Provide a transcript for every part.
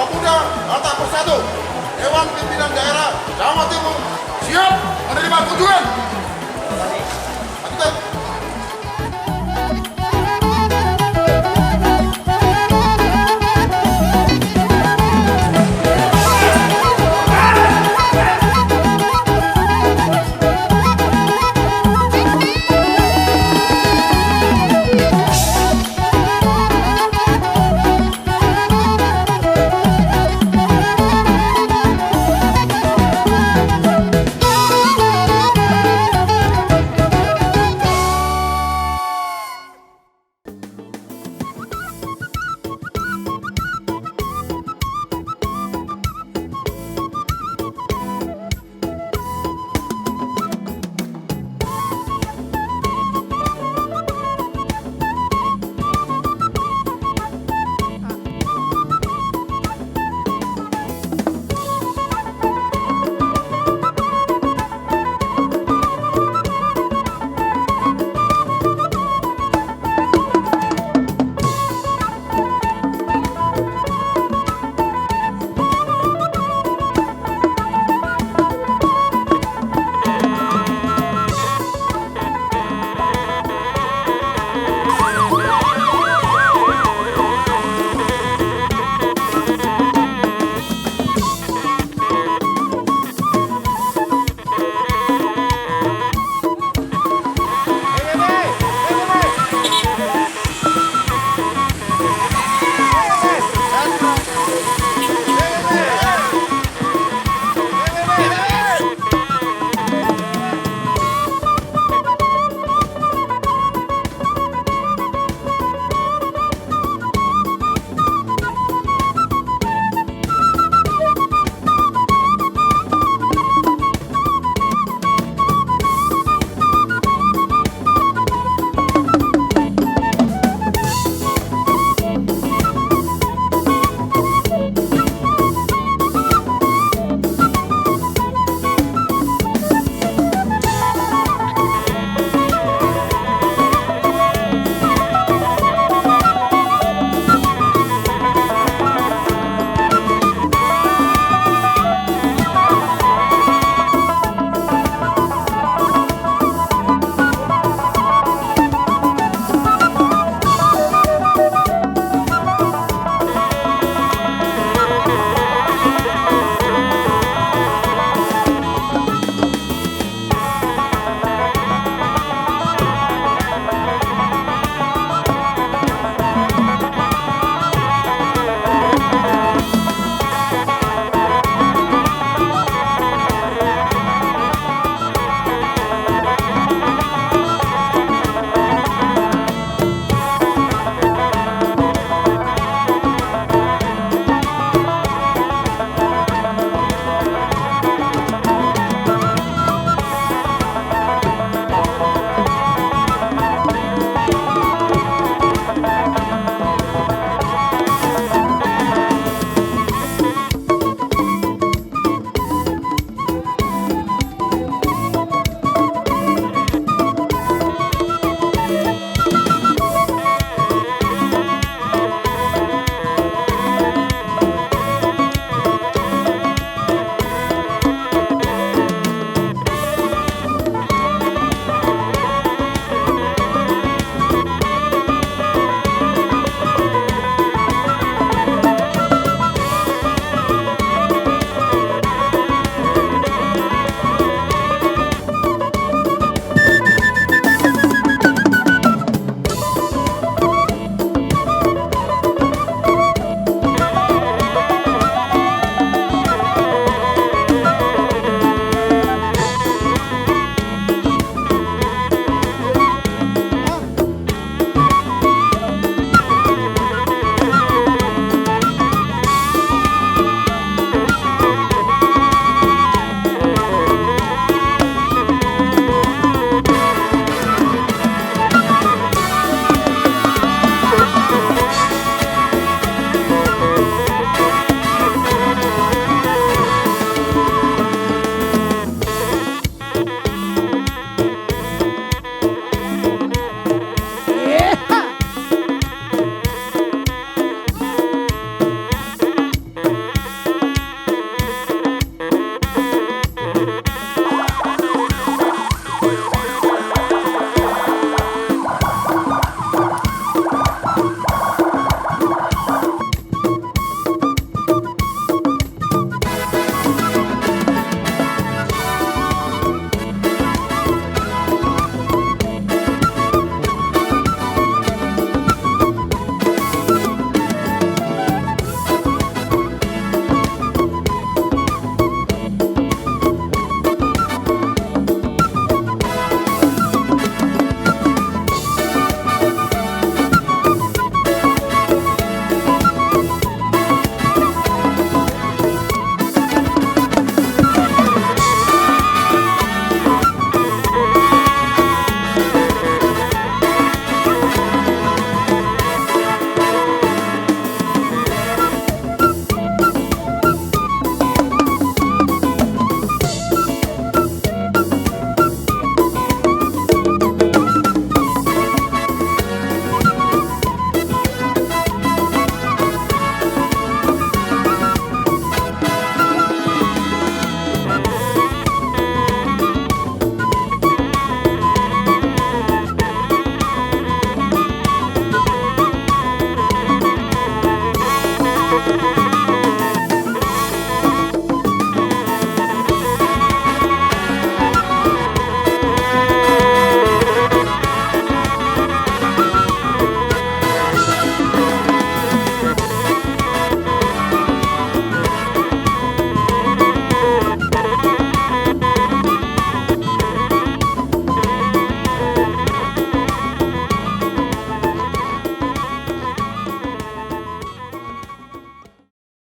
pemuda Batak Bersatu, Dewan Pimpinan Daerah Jawa Timur siap menerima kunjungan. Lanjutkan.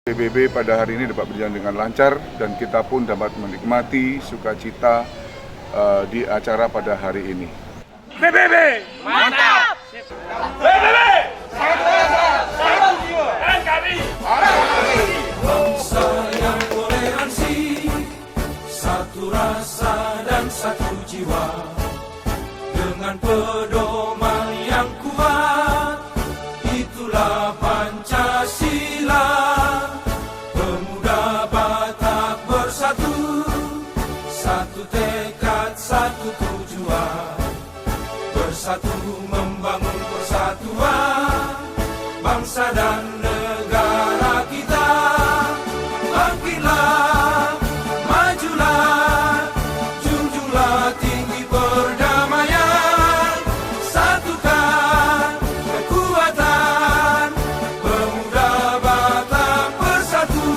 PBB pada hari ini dapat berjalan dengan lancar dan kita pun dapat menikmati sukacita di acara pada hari ini. PBB mantap. PBB dan kami. Bangsa yang toleransi, satu rasa dan satu jiwa, dengan pedoman yang kuat, itulah Pancasila. Pemuda Batak bersatu, satu tekad, satu tujuan, bersatu membangun persatuan bangsa dan negara kita. Bangkitlah, majulah, junjunglah tinggi perdamaian, satukan kekuatan pemuda Batak bersatu.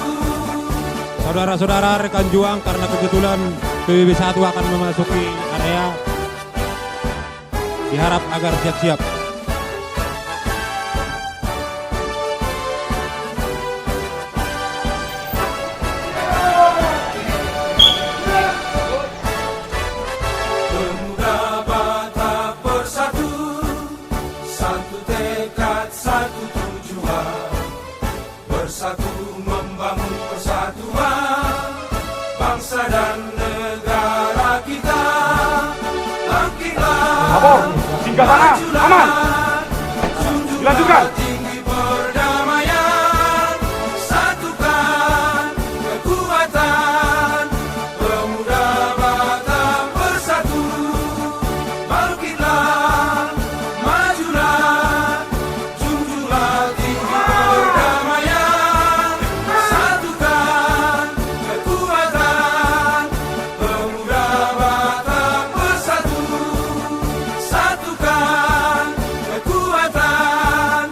Saudara-saudara rekan juang, karena kebetulan PBB 1 akan memasuki area, diharap agar siap-siap. Pemuda Batak bersatu, satu tekad, satu tujuan, bersatu membangun persatuan bangsa dan negara kita. Bangkitlah, Singgah sana, aman. Dilanjutkan. tinggi perdamaian, satukan kekuatan pemuda Batak bersatu. Bangkitlah, majulah, junjunglah tinggi perdamaian, satukan kekuatan pemuda Batak bersatu. Satukan kekuatan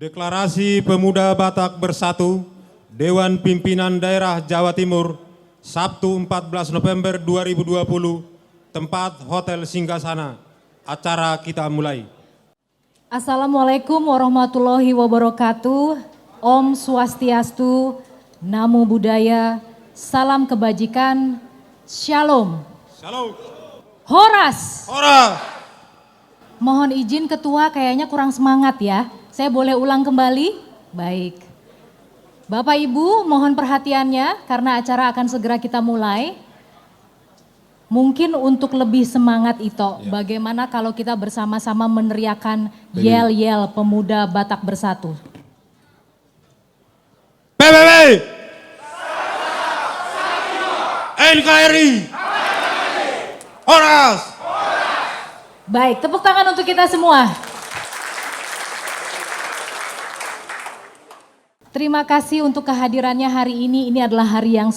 Deklarasi Pemuda Batak Bersatu, Dewan Pimpinan Daerah Jawa Timur, Sabtu 14 November 2020, tempat Hotel Singgasana. Acara kita mulai. Assalamualaikum warahmatullahi wabarakatuh. Om Swastiastu, Namo Buddhaya, salam kebajikan, Shalom. Shalom. Horas. Ora. Mohon izin Ketua, kayaknya kurang semangat ya. Saya boleh ulang kembali? Baik. Bapak Ibu mohon perhatiannya karena acara akan segera kita mulai. Mungkin untuk lebih semangat itu, bagaimana kalau kita bersama-sama meneriakan yel-yel Pemuda Batak Bersatu. PBB. NKRI. Horas. Baik, tepuk tangan untuk kita semua. Terima kasih untuk kehadirannya hari ini. Ini adalah hari yang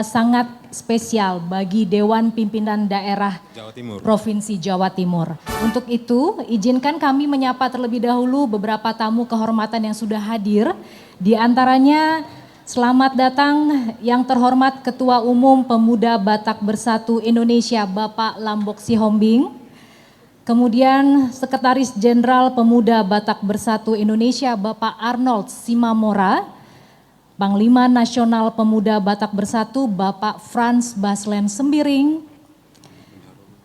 sangat spesial bagi Dewan Pimpinan Daerah Jawa Timur. Provinsi Jawa Timur. Untuk itu, izinkan kami menyapa terlebih dahulu beberapa tamu kehormatan yang sudah hadir. Di antaranya, selamat datang yang terhormat Ketua Umum Pemuda Batak Bersatu Indonesia, Bapak Lambok Sihombing. Kemudian Sekretaris Jenderal Pemuda Batak Bersatu Indonesia, Bapak Arnold Simamora. Panglima Nasional Pemuda Batak Bersatu, Bapak Frans Baslen Sembiring.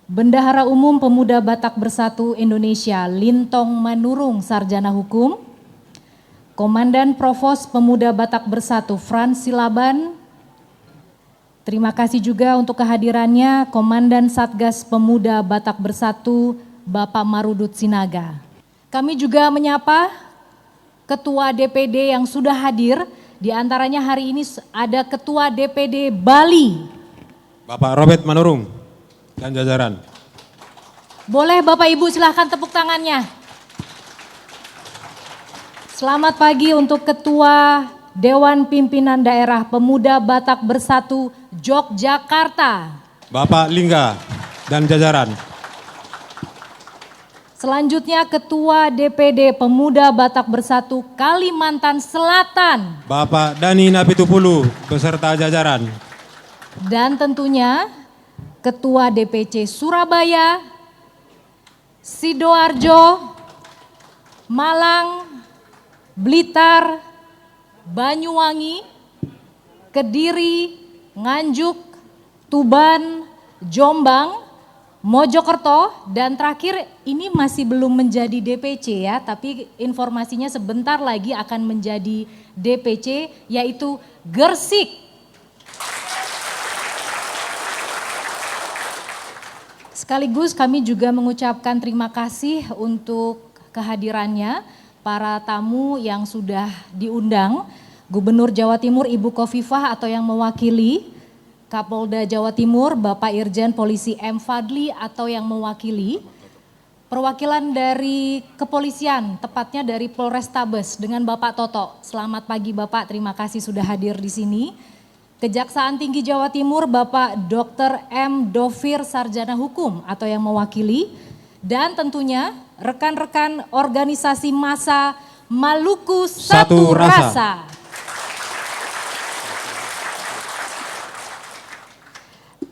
Bendahara Umum Pemuda Batak Bersatu Indonesia, Lintong Manurung, Sarjana Hukum. Komandan Provos Pemuda Batak Bersatu, Frans Silaban. Terima kasih juga untuk kehadirannya Komandan Satgas Pemuda Batak Bersatu, Bapak Marudut Sinaga. Kami juga menyapa Ketua DPD yang sudah hadir. Di antaranya hari ini ada Ketua DPD Bali, Bapak Robert Manurung dan jajaran. Boleh Bapak Ibu silahkan tepuk tangannya. Selamat pagi untuk Ketua Dewan Pimpinan Daerah Pemuda Batak Bersatu Yogyakarta, Bapak Lingga dan jajaran. Selanjutnya Ketua DPD Pemuda Batak Bersatu Kalimantan Selatan, Bapak Dani Napitupulu beserta jajaran. dan tentunya Ketua DPC Surabaya, Sidoarjo, Malang, Blitar, Banyuwangi, Kediri, Nganjuk, Tuban, Jombang, Mojokerto, dan terakhir ini masih belum menjadi DPC ya, tapi informasinya sebentar lagi akan menjadi DPC, yaitu Gersik. Sekaligus kami juga mengucapkan terima kasih untuk kehadirannya para tamu yang sudah diundang, Gubernur Jawa Timur Ibu Khofifah atau yang mewakili, Kapolda Jawa Timur, Bapak Irjen Polisi M. Fadli atau yang mewakili, perwakilan dari kepolisian, tepatnya dari Polrestabes dengan Bapak Toto. Selamat pagi Bapak, terima kasih sudah hadir di sini. Kejaksaan Tinggi Jawa Timur, Bapak Dr. M. Dovir Sarjana Hukum atau yang mewakili, dan tentunya rekan-rekan organisasi massa Maluku Satu Rasa.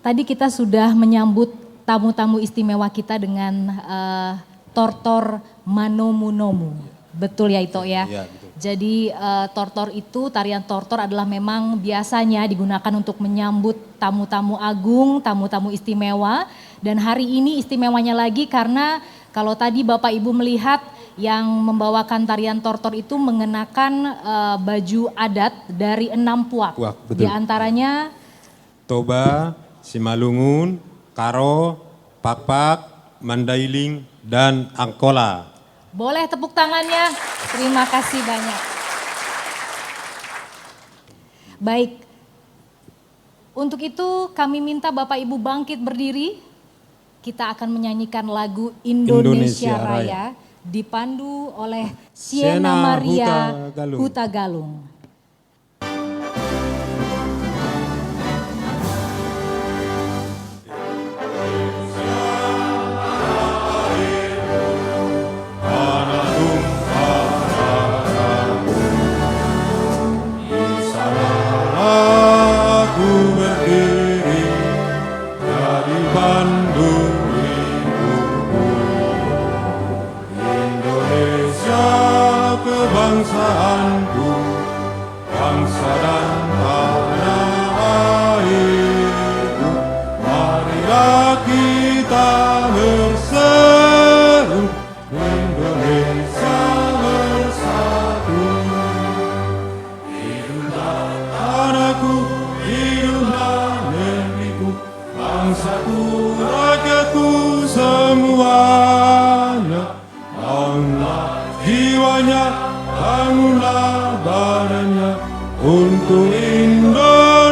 Tadi kita sudah menyambut tamu-tamu istimewa kita dengan tortor Manomunomu. Betul ya Ito ya? Iya, betul. Jadi tortor itu, tarian tortor adalah memang biasanya digunakan untuk menyambut tamu-tamu agung, tamu-tamu istimewa. Dan hari ini istimewanya lagi karena kalau tadi Bapak Ibu melihat yang membawakan tarian tortor itu mengenakan baju adat dari 6 puak. Betul. Di antaranya Toba, Simalungun, Karo, Pakpak, Mandailing, dan Angkola. boleh tepuk tangannya. Terima kasih banyak. Baik. Untuk itu kami minta Bapak Ibu bangkit berdiri. Kita akan menyanyikan lagu Indonesia Indonesia Raya. Raya dipandu oleh Siena Maria Huta Galung. kita berseru, Indonesia bersatu. Hiduplah tanahku, hiduplah negeriku, bangsaku, rakyatku semuanya. Bangunlah jiwanya, bangunlah badannya untuk Indonesia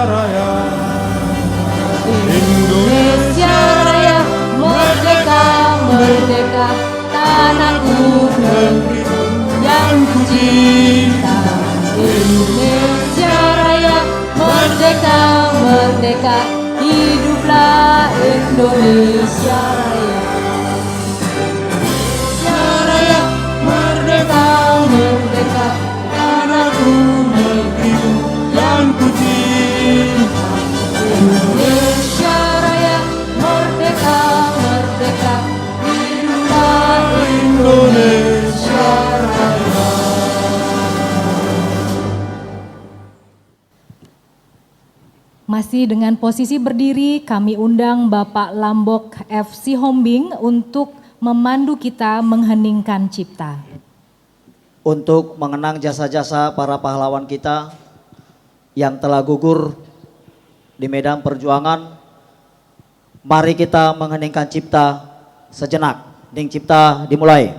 Raya. Indonesia Raya, merdeka, merdeka, tanahku, negeriku yang ku cinta. Indonesia Raya, merdeka, merdeka, hiduplah Indonesia Raya. Indonesia Raya, merdeka, merdeka, tanahku, negeriku yang ku cinta. Indonesia Raya, merdeka, merdeka, hiduplah Indonesia Raya. Masih dengan posisi berdiri, kami undang Bapak Lambok F. Sihombing untuk memandu kita mengheningkan cipta. Untuk mengenang jasa-jasa para pahlawan kita yang telah gugur di medan perjuangan, mari kita mengheningkan cipta sejenak. Hening cipta dimulai.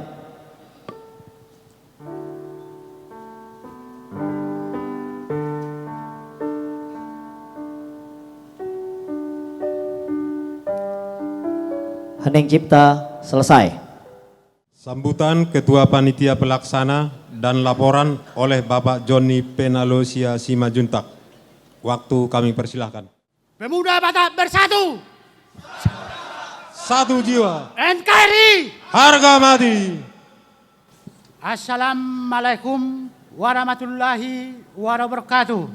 Hening cipta selesai. Sambutan Ketua Panitia Pelaksana dan laporan oleh Bapak Joni Penalosia Simajuntak. Waktu kami persilahkan. Pemuda Batak bersatu. Satu jiwa, NKRI. harga mati. Assalamualaikum warahmatullahi wabarakatuh.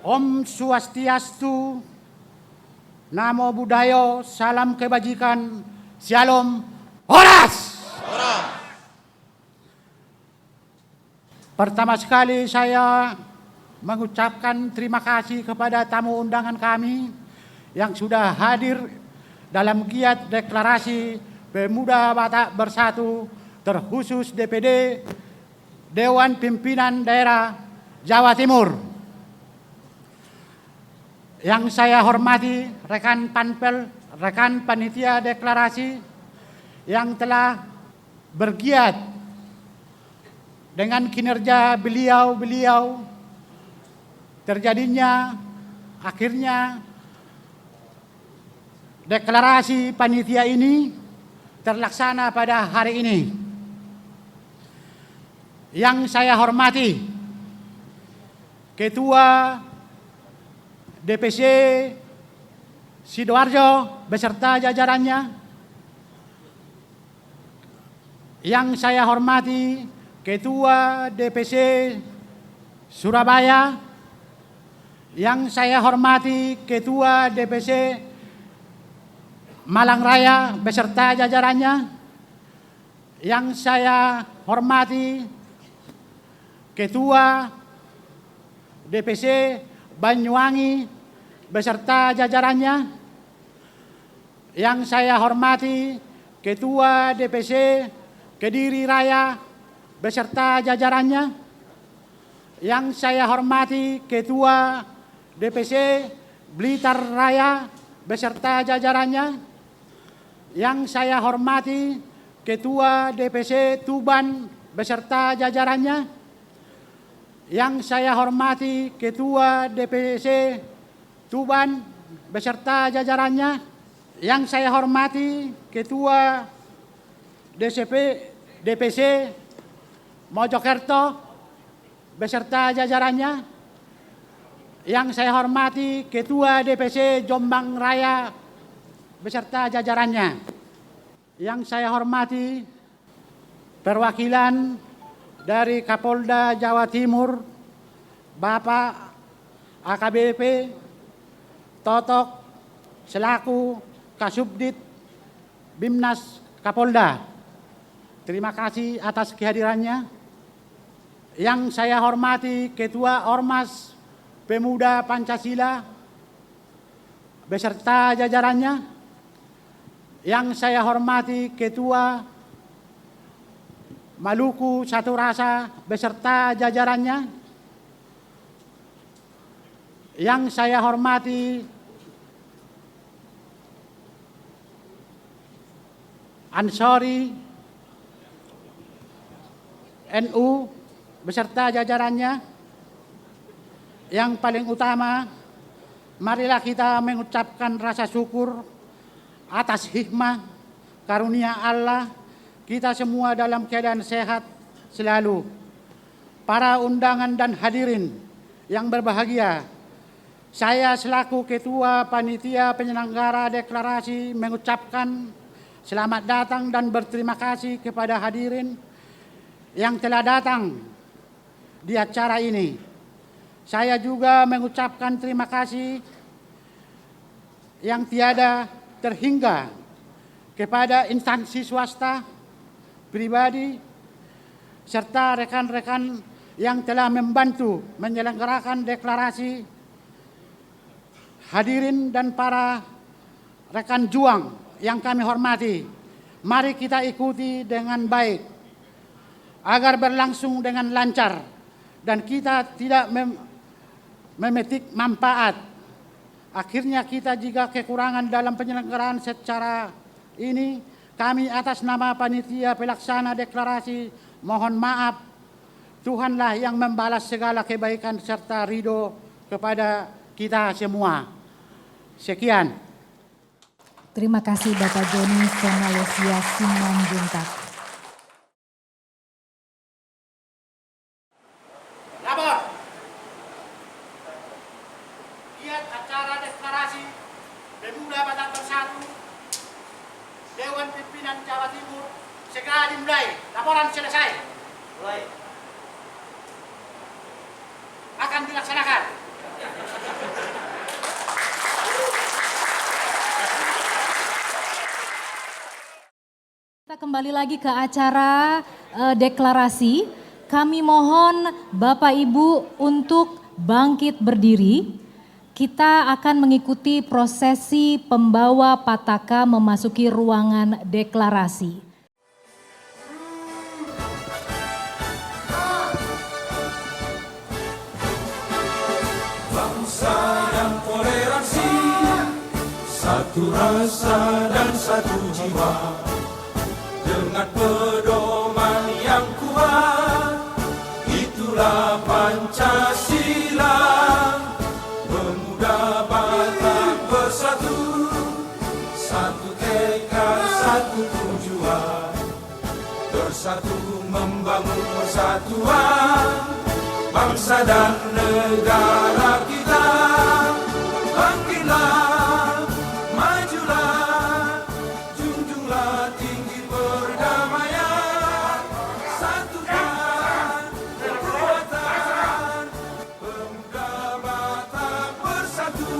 Om Swastiastu, Namo Buddhaya, salam kebajikan, Shalom, Horas. Pertama sekali saya mengucapkan terima kasih kepada tamu undangan kami yang sudah hadir dalam giat deklarasi Pemuda Batak Bersatu, terkhusus DPD Dewan Pimpinan Daerah Jawa Timur. Yang saya hormati rekan panpel, rekan panitia deklarasi yang telah bergiat dengan kinerja beliau-beliau terjadinya akhirnya deklarasi panitia ini terlaksana pada hari ini. Yang saya hormati Ketua DPC Sidoarjo beserta jajarannya. Yang saya hormati Ketua DPC Surabaya. Yang saya hormati Ketua DPC Malang Raya beserta jajarannya. Yang saya hormati Ketua DPC Banyuwangi beserta jajarannya. Yang saya hormati Ketua DPC Kediri Raya beserta jajarannya. Yang saya hormati Ketua DPC Blitar Raya beserta jajarannya. Yang saya hormati Ketua DPC Tuban beserta jajarannya. Yang saya hormati Ketua DPC Tuban beserta jajarannya. Yang saya hormati Ketua DPC Mojokerto beserta jajarannya. Yang saya hormati Ketua DPC Jombang Raya beserta jajarannya. Yang saya hormati perwakilan dari Kapolda Jawa Timur, Bapak AKBP Totok selaku Kasubdit Bimnas Kapolda. Terima kasih atas kehadirannya. Yang saya hormati Ketua Ormas Pemuda Pancasila beserta jajarannya, yang saya hormati Ketua Maluku Satu Rasa beserta jajarannya, yang saya hormati Ansori NU beserta jajarannya, yang paling utama, marilah kita mengucapkan rasa syukur atas hikmah karunia Allah, kita semua dalam keadaan sehat selalu. Para undangan dan hadirin yang berbahagia, saya selaku Ketua Panitia Penyelenggara Deklarasi mengucapkan selamat datang dan berterima kasih kepada hadirin yang telah datang di acara ini. Saya juga mengucapkan terima kasih yang tiada terhingga kepada instansi swasta, pribadi, serta rekan-rekan yang telah membantu menyelenggarakan deklarasi. Hadirin dan para rekan juang yang kami hormati, mari kita ikuti dengan baik agar berlangsung dengan lancar dan kita tidak memetik manfaat. Akhirnya kita jika kekurangan dalam penyelenggaraan secara ini, kami atas nama Panitia Pelaksana Deklarasi mohon maaf. Tuhanlah yang membalas segala kebaikan serta ridho kepada kita semua. Sekian. Terima kasih Bapak Joni Sonalesia Simanjuntak. Lapor. Giat acara deklarasi Pemuda Batak Bersatu Dewan Pimpinan Jawa Timur segera dimulai. Laporan selesai. Mulai. Akan dilaksanakan. Kita kembali lagi ke acara deklarasi. Kami mohon Bapak Ibu untuk bangkit berdiri. Kita akan mengikuti prosesi pembawa pataka memasuki ruangan deklarasi. Bangsa yang toleransi, satu rasa dan satu jiwa. Dengan pedoman yang kuat, itulah Pancasila. Pemuda Batak bersatu, satu tekad, satu tujuan. Bersatu membangun persatuan bangsa dan negara kita. Bangkitlah, majulah, junjunglah tinggi perdamaian, satukan kekuatan, pemuda Batak bersatu.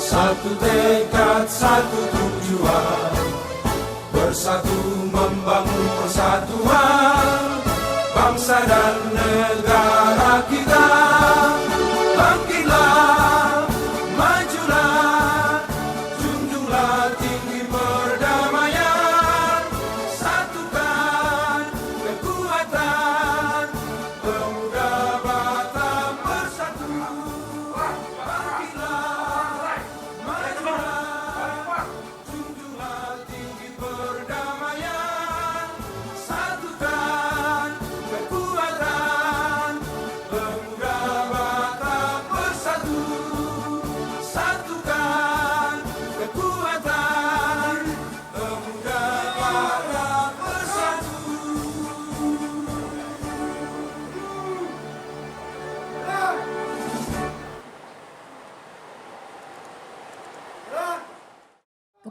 Satu tekad, satu tujuan, bersatu membangun persatuan bangsa dan negara kita. Bangkitlah, majulah, junjunglah tinggi perdamaian, satukan kekuatan, pemuda Batak bersatu. Bangkitlah, majulah, junjunglah tinggi perdamaian, satukan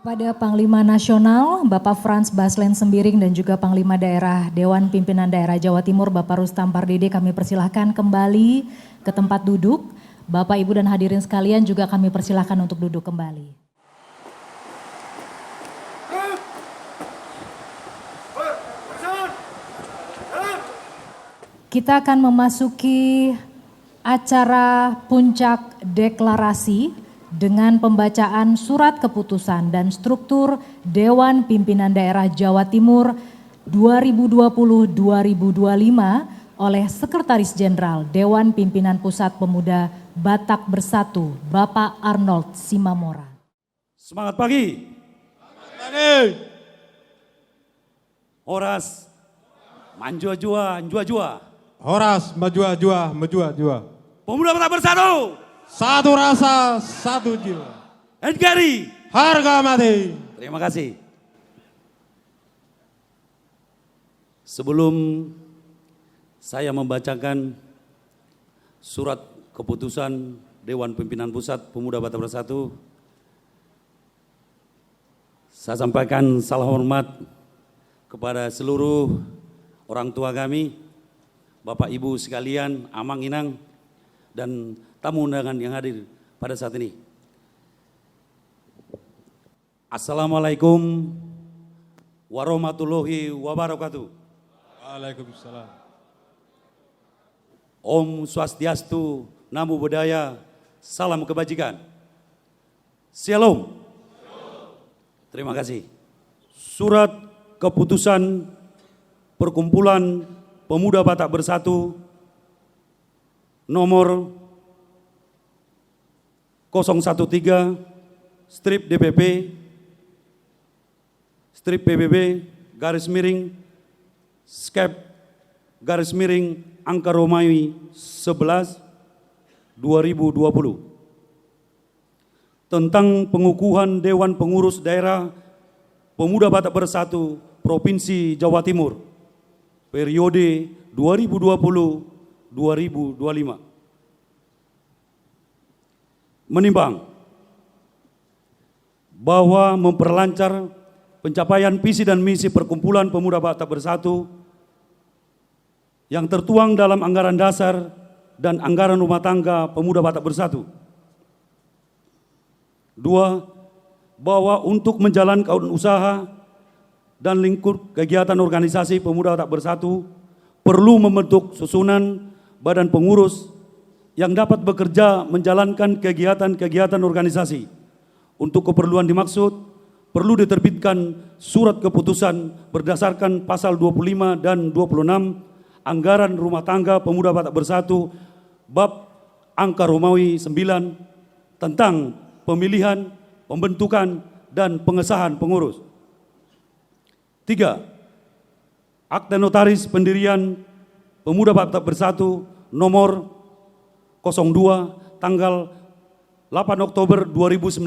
Kepada Panglima Nasional, Bapak Frans Baslen Sembiring dan juga Panglima Daerah Dewan Pimpinan Daerah Jawa Timur, Bapak Rustam Pardede, kami persilahkan kembali ke tempat duduk. Bapak, Ibu, dan hadirin sekalian juga kami persilahkan untuk duduk kembali. Kita akan memasuki acara puncak deklarasi dengan pembacaan surat keputusan dan struktur Dewan Pimpinan Daerah Jawa Timur 2020-2025 oleh Sekretaris Jenderal Dewan Pimpinan Pusat Pemuda Batak Bersatu, Bapak Arnold Simamora. Semangat pagi. Horas, manjua-jua, njua-jua. Horas, majua-jua, majua-jua. Pemuda Batak Bersatu. Satu rasa, satu jiwa. NKRI. Harga mati. Terima kasih. Sebelum saya membacakan surat keputusan Dewan Pimpinan Pusat Pemuda Batak Bersatu, saya sampaikan salam hormat kepada seluruh orang tua kami, Bapak Ibu sekalian, Amang Inang, dan tamu undangan yang hadir pada saat ini. Assalamualaikum warahmatullahi wabarakatuh. Waalaikumsalam. Om Swastiastu, Namo Buddhaya, salam kebajikan. Shalom. Terima kasih. Surat keputusan Perkumpulan Pemuda Batak Bersatu nomor 013/DPP PBB garis miring skep garis miring angka Romawi 11 2020 tentang pengukuhan Dewan Pengurus Daerah Pemuda Batak Bersatu Provinsi Jawa Timur periode 2020-2025. Menimbang bahwa memperlancar pencapaian visi dan misi Perkumpulan Pemuda Batak Bersatu yang tertuang dalam anggaran dasar dan anggaran rumah tangga Pemuda Batak Bersatu. 2. Bahwa untuk menjalankan usaha dan lingkup kegiatan organisasi Pemuda Batak Bersatu perlu membentuk susunan badan pengurus yang dapat bekerja menjalankan kegiatan-kegiatan organisasi. Untuk keperluan dimaksud, perlu diterbitkan surat keputusan berdasarkan pasal 25 dan 26 Anggaran Rumah Tangga Pemuda Batak Bersatu bab angka Romawi 9 tentang pemilihan, pembentukan, dan pengesahan pengurus. 3. Akta Notaris Pendirian Pemuda Batak Bersatu nomor 02 tanggal 8 Oktober 2019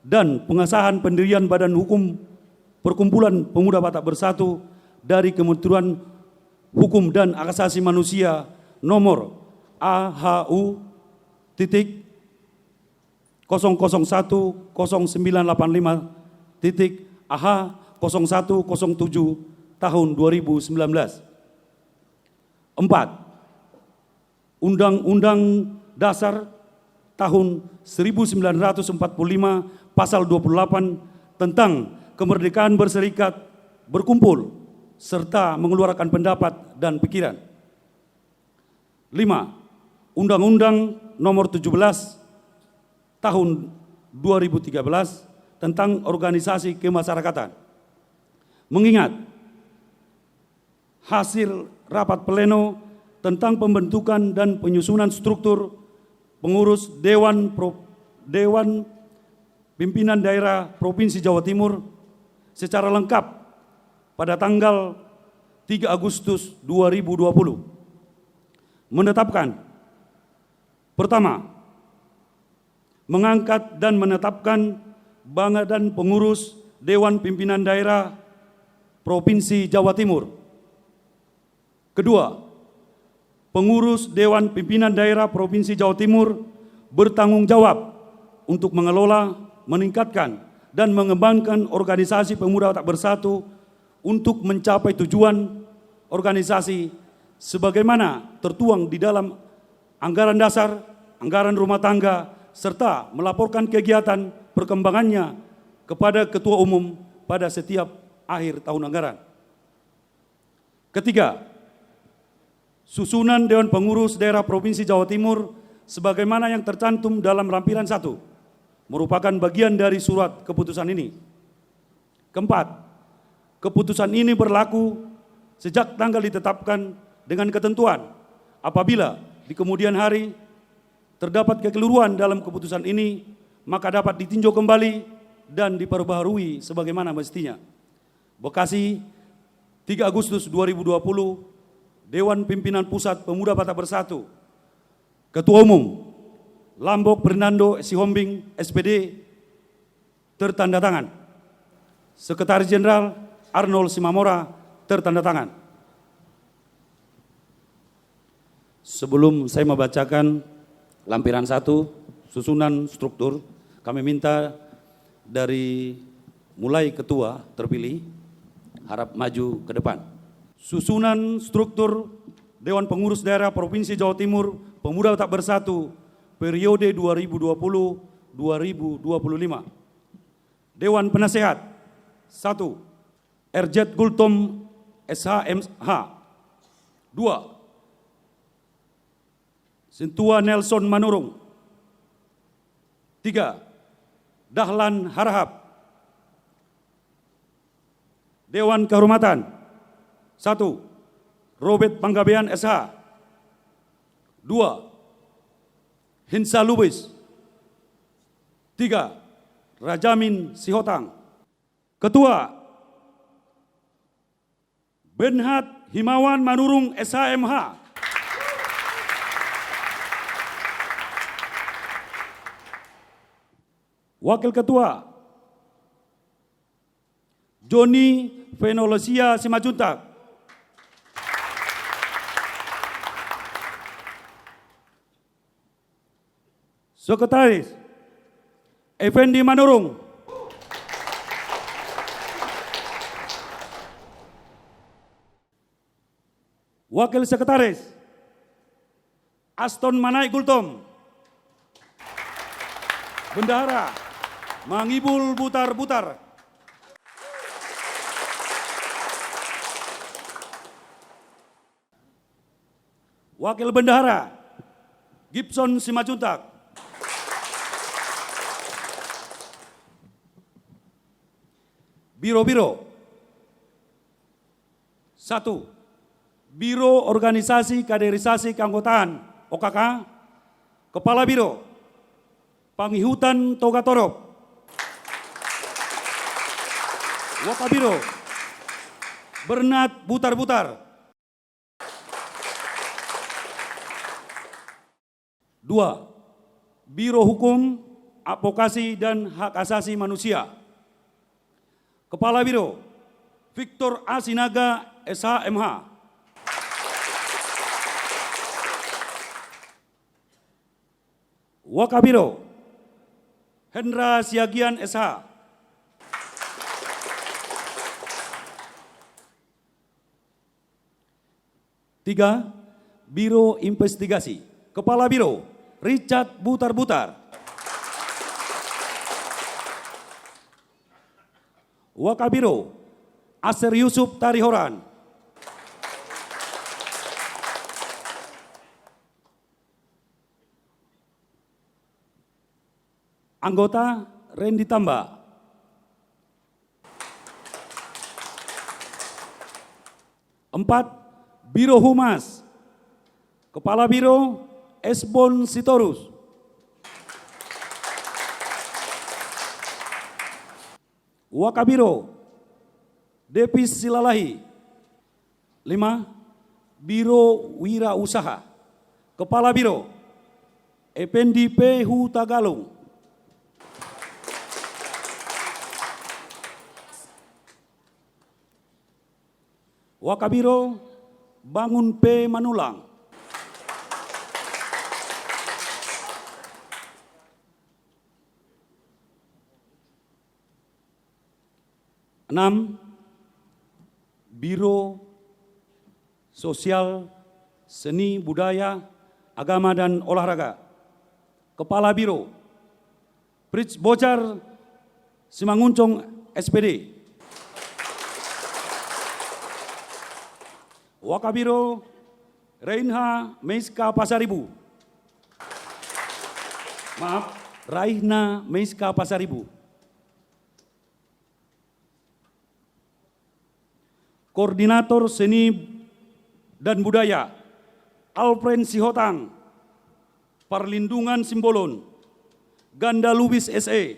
dan pengesahan pendirian Badan Hukum Perkumpulan Pemuda Batak Bersatu dari Kementerian Hukum dan Hak Asasi Manusia nomor AHU.010985.AH0107 tahun 2019. 4. Undang-Undang Dasar tahun 1945 pasal 28 tentang kemerdekaan berserikat, berkumpul, serta mengeluarkan pendapat dan pikiran. 5. Undang-Undang nomor 17 tahun 2013 tentang organisasi kemasyarakatan. Mengingat hasil rapat pleno tentang pembentukan dan penyusunan struktur pengurus Dewan Pimpinan Daerah Provinsi Jawa Timur secara lengkap pada tanggal 3 Agustus 2020. Menetapkan, pertama, mengangkat dan menetapkan badan pengurus Dewan Pimpinan Daerah Provinsi Jawa Timur. Kedua, pengurus Dewan Pimpinan Daerah Provinsi Jawa Timur bertanggung jawab untuk mengelola, meningkatkan, dan mengembangkan organisasi pemuda Batak Bersatu untuk mencapai tujuan organisasi sebagaimana tertuang di dalam anggaran dasar, anggaran rumah tangga, serta melaporkan kegiatan perkembangannya kepada Ketua Umum pada setiap akhir tahun anggaran. Ketiga, susunan Dewan Pengurus Daerah Provinsi Jawa Timur sebagaimana yang tercantum dalam lampiran 1 merupakan bagian dari surat keputusan ini. Keempat, keputusan ini berlaku sejak tanggal ditetapkan dengan ketentuan apabila di kemudian hari terdapat kekeliruan dalam keputusan ini, maka dapat ditinjau kembali dan diperbaharui sebagaimana mestinya. Bekasi, 3 Agustus 2020, Dewan Pimpinan Pusat Pemuda Batak Bersatu, Ketua Umum Lambok Bernando Sihombing SPD, tertanda tangan. Sekretaris Jenderal Arnold Simamora, tertanda tangan. Sebelum saya membacakan lampiran 1, susunan struktur, kami minta dari mulai ketua terpilih, harap maju ke depan. Susunan struktur Dewan Pengurus Daerah Provinsi Jawa Timur Pemuda Batak Bersatu periode 2020-2025. Dewan Penasehat 1. Erjet Gultom SHMH. 2. Sintua Nelson Manurung. 3. Dahlan Harahap. Dewan Kehormatan 1. Robert Panggabean SH. 2. Hinsa Lubis. 3. Rajamin Sihotang. Ketua Benhat Himawan Manurung SHMH. Wakil Ketua Joni Fenolosia Simajuntak. Sekretaris Effendi Manurung. Wakil Sekretaris Aston Manai Gultom. Bendahara Mangibul Butar-Butar. Wakil Bendahara Gibson Simajuntak. Biro-biro. 1. Biro Organisasi Kaderisasi Keanggotaan OKK. Kepala Biro Pangihutan Togatorop. Wakabiro Bernat Butar-Butar. 2. Biro Hukum, Advokasi dan Hak Asasi Manusia. Kepala Biro Victor A. Sinaga SHMH. Wakabiro Hendra Siagian SH. 3. Biro Investigasi. Kepala Biro Richard Butar-Butar. Wakabiro Aser Yusuf Tarihoran. Anggota Randy Tamba. 4. Biro Humas. Kepala Biro Esbon Sitorus. Wakabiro Depis Silalahi. 5. Biro Wira Usaha. Kepala Biro Effendi P. Hutagalung. Wakabiro Bangun P. Manulang. 6. Biro Sosial, Seni, Budaya, Agama dan Olahraga. Kepala Biro Prits Bocar Simanguncung SPD. Wakabiro Reinha Meiska Pasaribu. Maaf, Raihna Meiska Pasaribu. Koordinator Seni dan Budaya Alfred Sihotang, Perlindungan Simbolon, Ganda Lubis SE.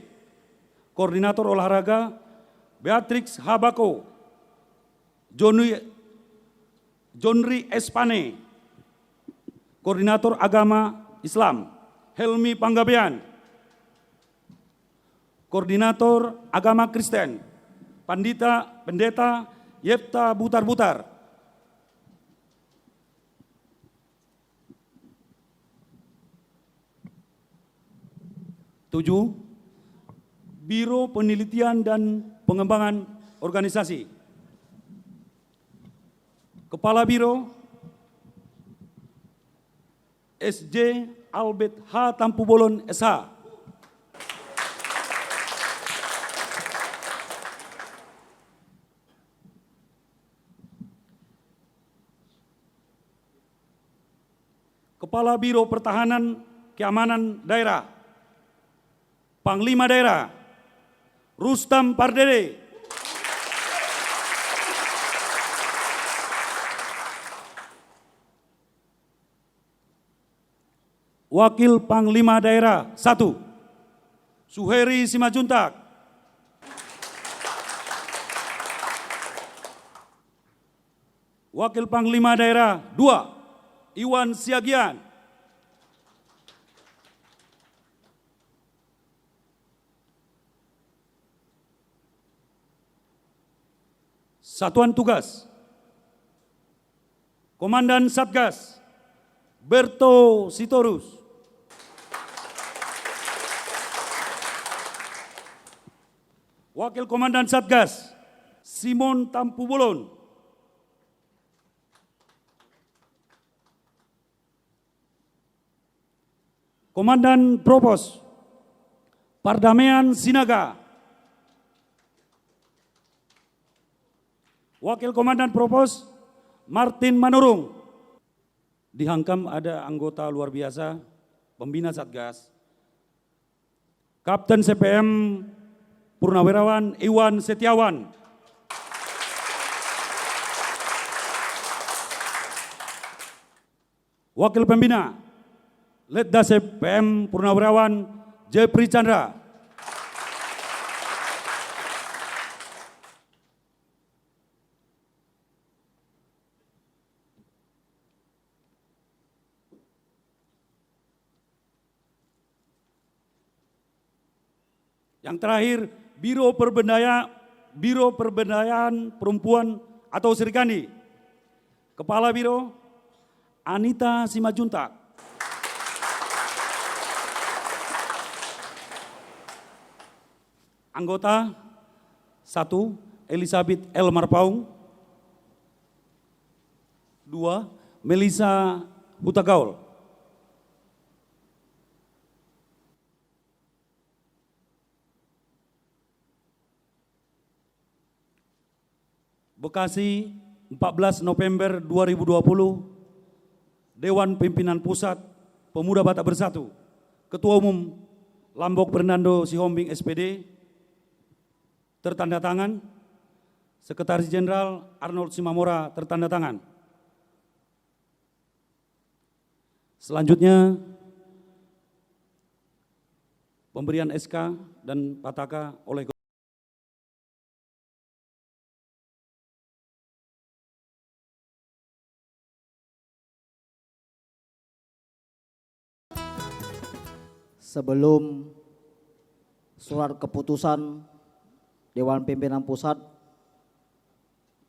Koordinator Olahraga Beatrix Habako, Jonri Espane. Koordinator Agama Islam Helmi Panggabean. Koordinator Agama Kristen Pendeta Yefta Butar-Butar. Tujuh, Biro Penelitian dan Pengembangan Organisasi. Kepala Biro SJ Albert H. Tampubolon SH. Kepala Biro Pertahanan Keamanan Daerah Panglima Daerah Rustam Pardede. Wakil Panglima Daerah 1 Suheri Simajuntak. Wakil Panglima Daerah 2 Iwan Siagian. Satuan Tugas Komandan Satgas Berto Sitorus. Wakil Komandan Satgas Simon Tampubolon. Komandan Propos Pardamaian Sinaga. Wakil Komandan Propos Martin Manurung. Di Hangkam ada anggota luar biasa, pembina Satgas, Kapten CPM Purnawirawan Iwan Setiawan. Wakil Pembina Letda CPM Purnawirawan Jepri Chandra. Yang terakhir, Biro Pemberdayaan Perempuan atau Serikandi. Kepala Biro Anita Simajuntak. Anggota 1 Elizabeth L. Marpaung. 2 Melisa Hutagaul. Bekasi 14 November 2020, Dewan Pimpinan Pusat Pemuda Batak Bersatu, Ketua Umum Lambok Bernando Sihombing SPD, tertanda tangan, Sekretaris Jenderal Arnold Simamora tertanda tangan. Selanjutnya, pemberian SK dan Pataka oleh sebelum surat keputusan Dewan Pimpinan Pusat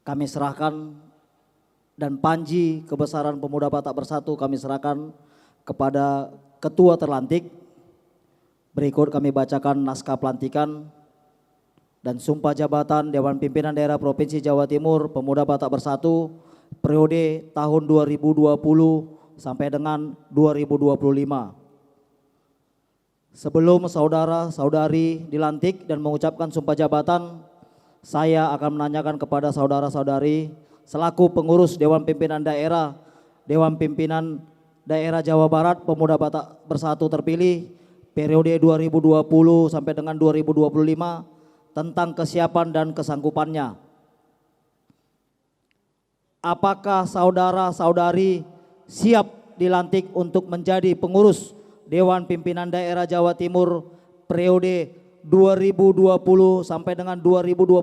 kami serahkan dan panji kebesaran Pemuda Batak Bersatu kami serahkan kepada Ketua Terlantik. Berikut kami bacakan naskah pelantikan dan sumpah jabatan Dewan Pimpinan Daerah Provinsi Jawa Timur Pemuda Batak Bersatu periode tahun 2020 sampai dengan 2025. Sebelum saudara-saudari dilantik dan mengucapkan sumpah jabatan, saya akan menanyakan kepada saudara-saudari selaku pengurus Dewan Pimpinan Daerah Jawa Barat Pemuda Batak Bersatu terpilih periode 2020 sampai dengan 2025 tentang kesiapan dan kesanggupannya. Apakah saudara-saudari siap dilantik untuk menjadi pengurus Dewan Pimpinan Daerah Jawa Timur periode 2020 sampai dengan 2025?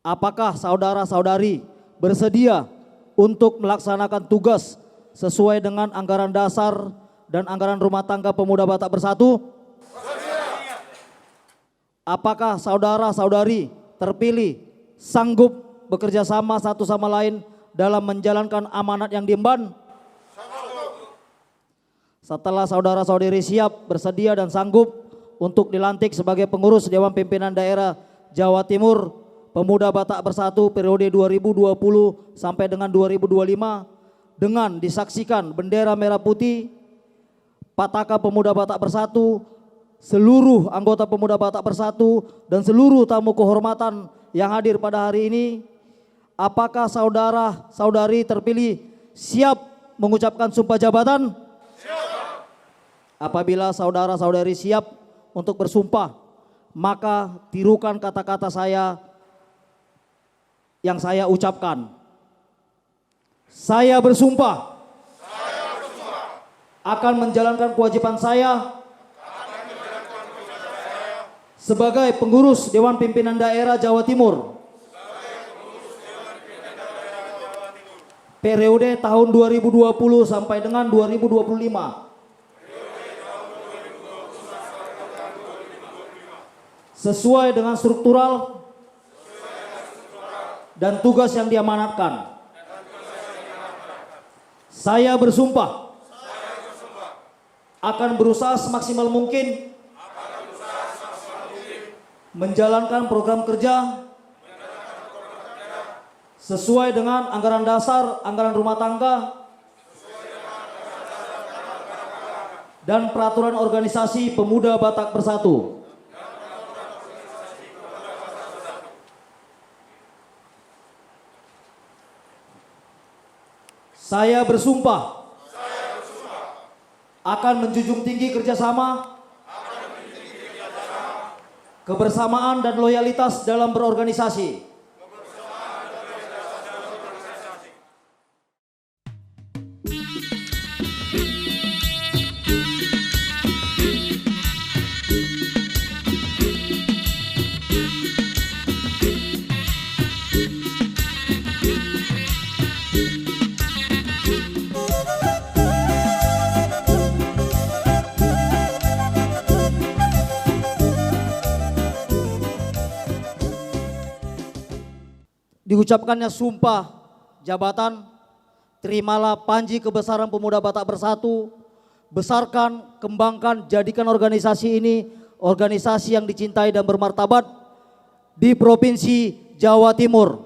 Apakah saudara-saudari bersedia untuk melaksanakan tugas sesuai dengan anggaran dasar dan anggaran rumah tangga Pemuda Batak Bersatu? Apakah saudara-saudari terpilih sanggup bekerja sama satu sama lain dalam menjalankan amanat yang diemban? Setelah saudara-saudari siap, bersedia dan sanggup untuk dilantik sebagai pengurus Dewan Pimpinan Daerah Jawa Timur Pemuda Batak Bersatu periode 2020 sampai dengan 2025 dengan disaksikan bendera merah putih, Pataka Pemuda Batak Bersatu, seluruh anggota Pemuda Batak Bersatu dan seluruh tamu kehormatan yang hadir pada hari ini, apakah saudara-saudari terpilih siap mengucapkan sumpah jabatan? Siap. Apabila saudara-saudari siap untuk bersumpah, maka tirukan kata-kata saya yang saya ucapkan. Saya bersumpah akan menjalankan kewajiban saya sebagai pengurus Dewan Pimpinan Daerah Jawa Timur periode tahun 2020 sampai dengan 2025 sesuai dengan struktural dan tugas yang diamanatkan. Saya bersumpah akan berusaha semaksimal mungkin menjalankan program kerja sesuai dengan anggaran dasar, anggaran rumah tangga, dan peraturan organisasi Pemuda Batak Bersatu. Saya bersumpah akan menjunjung tinggi kerjasama, kebersamaan dan loyalitas dalam berorganisasi. Diucapkannya sumpah jabatan, terimalah panji kebesaran Pemuda Batak Bersatu, besarkan, kembangkan, jadikan organisasi ini organisasi yang dicintai dan bermartabat di Provinsi Jawa Timur.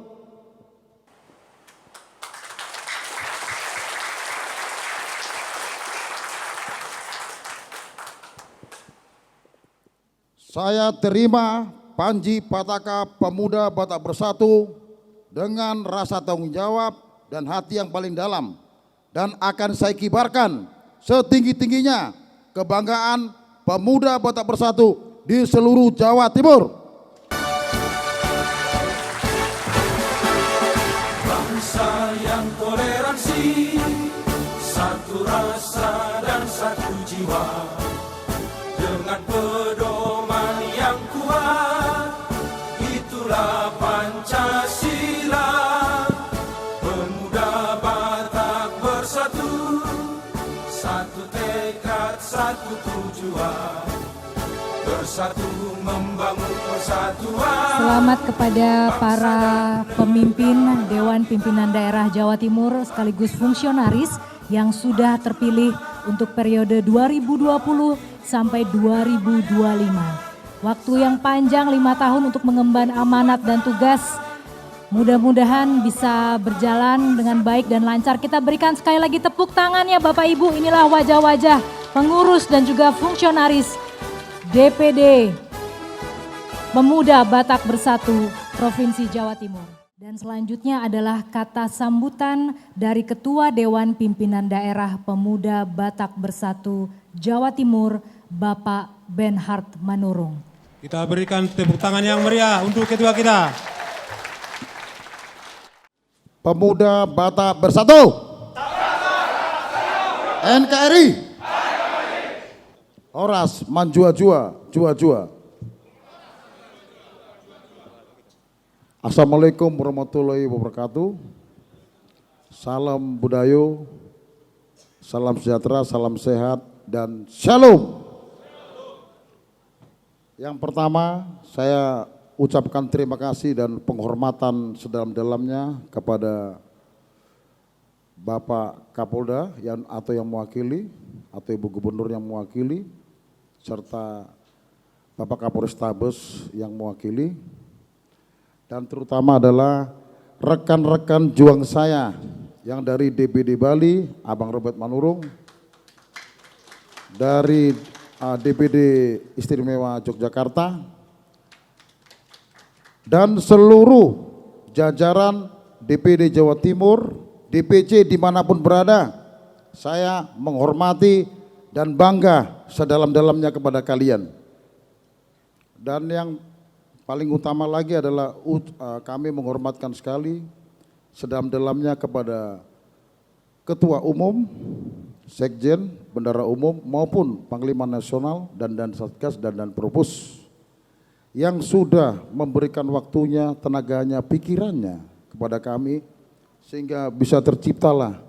Saya terima panji Pataka Pemuda Batak Bersatu dengan rasa tanggung jawab dan hati yang paling dalam, dan akan saya kibarkan setinggi-tingginya kebanggaan Pemuda Batak Bersatu di seluruh Jawa Timur. Bangsa yang toleransi, satu rasa dan satu jiwa, dengan pedoman yang kuat, itulah Pancasila. Pemuda Batak Bersatu, satu tekad, satu tujuan, bersatu membangun persatuan. Selamat kepada para pemimpin Dewan Pimpinan Daerah Jawa Timur sekaligus fungsionaris yang sudah terpilih untuk periode 2020 sampai 2025. waktu yang panjang 5 tahun untuk mengemban amanat dan tugas. Mudah-mudahan bisa berjalan dengan baik dan lancar. Kita berikan sekali lagi tepuk tangannya Bapak Ibu. Inilah wajah-wajah pengurus dan juga fungsionaris DPD Pemuda Batak Bersatu Provinsi Jawa Timur. Dan selanjutnya adalah kata sambutan dari Ketua Dewan Pimpinan Daerah Pemuda Batak Bersatu Jawa Timur, Bapak Benhard Manurung. Kita berikan tepuk tangan yang meriah untuk ketua kita. Pemuda Batak Bersatu. NKRI. Horas Manjua-jua, jua-jua. Assalamualaikum warahmatullahi wabarakatuh. Salam budaya, salam sejahtera, salam sehat, dan shalom. Yang pertama, saya ucapkan terima kasih dan penghormatan sedalam-dalamnya kepada Bapak Kapolda atau yang mewakili, atau Ibu Gubernur yang mewakili, serta Bapak Kapolrestabes yang mewakili, dan terutama adalah rekan-rekan juang saya yang dari DPD Bali, Abang Robert Manurung, dari DPD Istimewa Yogyakarta, dan seluruh jajaran DPD Jawa Timur, DPC dimanapun berada. Saya menghormati dan bangga sedalam-dalamnya kepada kalian. Dan yang paling utama lagi adalah kami menghormatkan sekali sedalam-dalamnya kepada Ketua Umum, Sekjen, Bendara Umum maupun Panglima Nasional dan Satgas dan Propus yang sudah memberikan waktunya, tenaganya, pikirannya kepada kami sehingga bisa terciptalah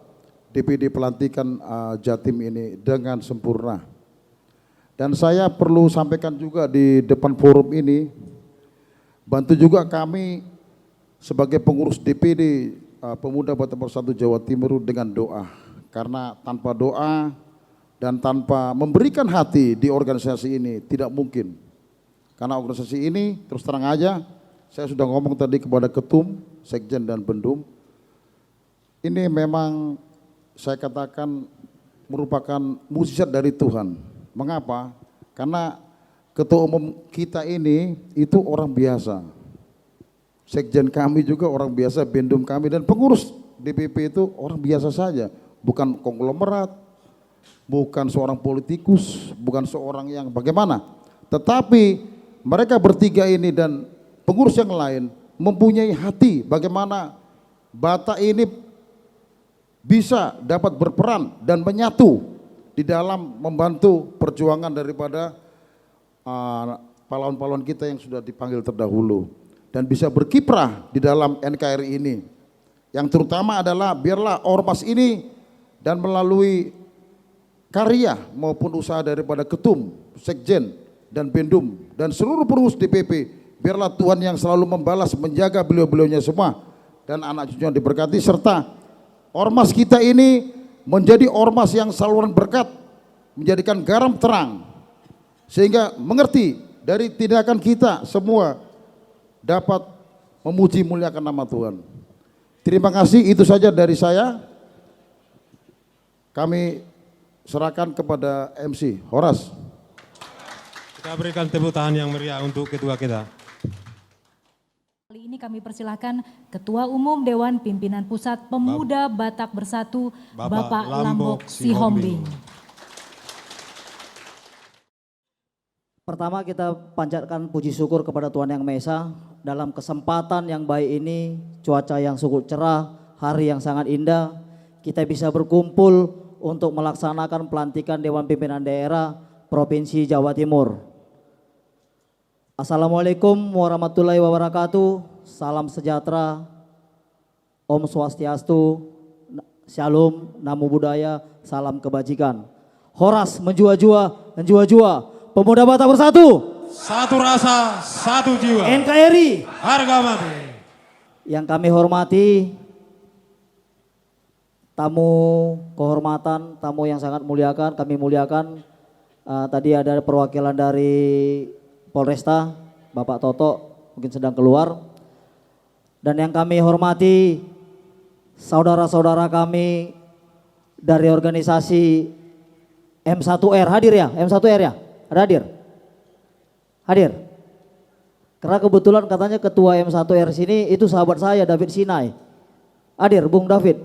DPD pelantikan Jatim ini dengan sempurna. Dan saya perlu sampaikan juga di depan forum ini, bantu juga kami sebagai pengurus DPD Pemuda Batak Bersatu Jawa Timur dengan doa. Karena tanpa doa dan tanpa memberikan hati di organisasi ini tidak mungkin. Karena organisasi ini terus terang aja, saya sudah ngomong tadi kepada Ketum, Sekjen dan Bendum, ini memang saya katakan merupakan mukjizat dari Tuhan. Mengapa? Karena Ketua Umum kita ini itu orang biasa. Sekjen kami juga orang biasa, Bendum kami dan pengurus DPP itu orang biasa saja. Bukan konglomerat, bukan seorang politikus, bukan seorang yang bagaimana. Tetapi mereka bertiga ini dan pengurus yang lain mempunyai hati bagaimana Batak ini bisa dapat berperan dan menyatu di dalam membantu perjuangan daripada pahlawan-pahlawan kita yang sudah dipanggil terdahulu dan bisa berkiprah di dalam NKRI ini. Yang terutama adalah biarlah ormas ini dan melalui karya maupun usaha daripada Ketum, Sekjen, dan Bendum dan seluruh pengurus DPP, biarlah Tuhan yang selalu membalas, menjaga beliau-beliaunya semua dan anak cucu yang diberkati, serta ormas kita ini menjadi ormas yang saluran berkat, menjadikan garam terang sehingga mengerti dari tindakan kita semua dapat memuji muliakan nama Tuhan. Terima kasih, itu saja dari saya. Kami serahkan kepada MC Horas. Kita berikan tepuk tangan yang meriah untuk ketua kita. Kali ini kami persilahkan Ketua Umum Dewan Pimpinan Pusat Pemuda Batak Bersatu, Bapak Lambok Sihombing. Pertama kita panjatkan puji syukur kepada Tuhan Yang Maha Esa dalam kesempatan yang baik ini, cuaca yang cukup cerah, hari yang sangat indah, kita bisa berkumpul untuk melaksanakan pelantikan Dewan Pimpinan Daerah Provinsi Jawa Timur. Assalamualaikum warahmatullahi wabarakatuh, salam sejahtera, Om Swastiastu, Shalom, Namo Buddhaya, salam kebajikan. Horas menjua-jua, Pemuda Batak Bersatu. Satu rasa, satu jiwa. NKRI. Harga mati. Yang kami hormati, tamu kehormatan, tamu yang sangat muliakan, kami muliakan. Tadi ada perwakilan dari Polresta, Bapak Toto mungkin sedang keluar. Dan yang kami hormati saudara-saudara kami dari organisasi M1R, hadir ya? M1R ya? Ada hadir? Hadir? Karena kebetulan katanya ketua M1R sini itu sahabat saya, David Sinai. Hadir, Bung David?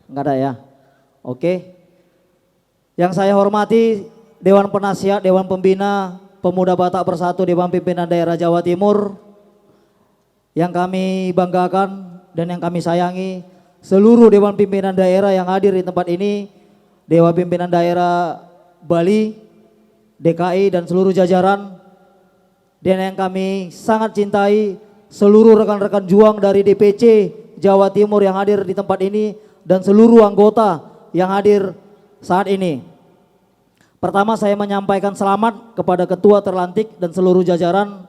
Enggak ada ya? Oke. Yang saya hormati Dewan Penasihat, Dewan Pembina Pemuda Batak Bersatu, Dewan Pimpinan Daerah Jawa Timur. Yang kami banggakan dan yang kami sayangi, seluruh Dewan Pimpinan Daerah yang hadir di tempat ini, Dewan Pimpinan Daerah Bali, DKI dan seluruh jajaran. Dan yang kami sangat cintai, seluruh rekan-rekan juang dari DPC Jawa Timur yang hadir di tempat ini dan seluruh anggota yang hadir saat ini. Pertama saya menyampaikan selamat kepada ketua terlantik dan seluruh jajaran.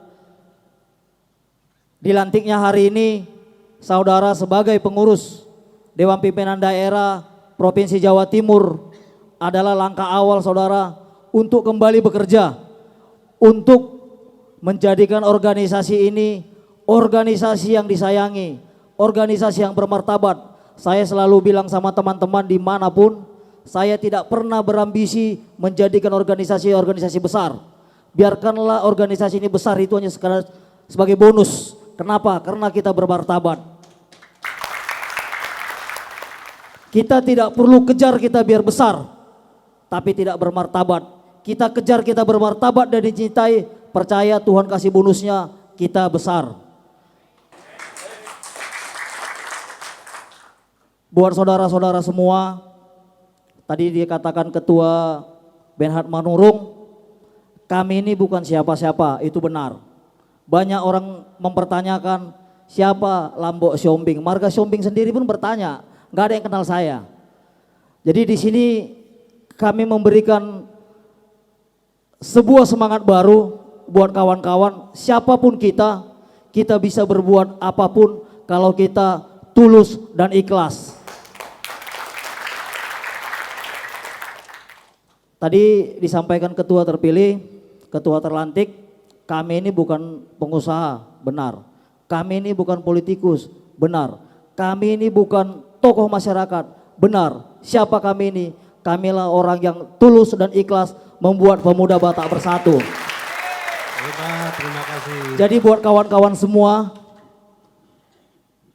Dilantiknya hari ini saudara sebagai pengurus Dewan Pimpinan Daerah Provinsi Jawa Timur adalah langkah awal saudara untuk kembali bekerja, untuk menjadikan organisasi ini organisasi yang disayangi, organisasi yang bermartabat. Saya selalu bilang sama teman-teman dimanapun, saya tidak pernah berambisi menjadikan organisasi besar. Biarkanlah organisasi ini besar, itu hanya sebagai bonus. Kenapa? Karena kita bermartabat. Kita tidak perlu kejar kita biar besar, tapi tidak bermartabat. Kita kejar kita bermartabat dan dicintai, percaya Tuhan kasih bonusnya, kita besar. Buat saudara-saudara semua, tadi dikatakan Ketua Benhard Manurung, kami ini bukan siapa-siapa, itu benar. Banyak orang mempertanyakan siapa Lambok Siombing. Marga Siombing sendiri pun bertanya, nggak ada yang kenal saya. Jadi di sini kami memberikan sebuah semangat baru buat kawan-kawan. Siapapun kita bisa berbuat apapun kalau kita tulus dan ikhlas. Tadi disampaikan ketua terpilih, ketua terlantik, kami ini bukan pengusaha, benar. Kami ini bukan politikus, benar. Kami ini bukan tokoh masyarakat, benar. Siapa kami ini? Kamilah orang yang tulus dan ikhlas membuat Pemuda Batak Bersatu. Terima kasih. Jadi buat kawan-kawan semua,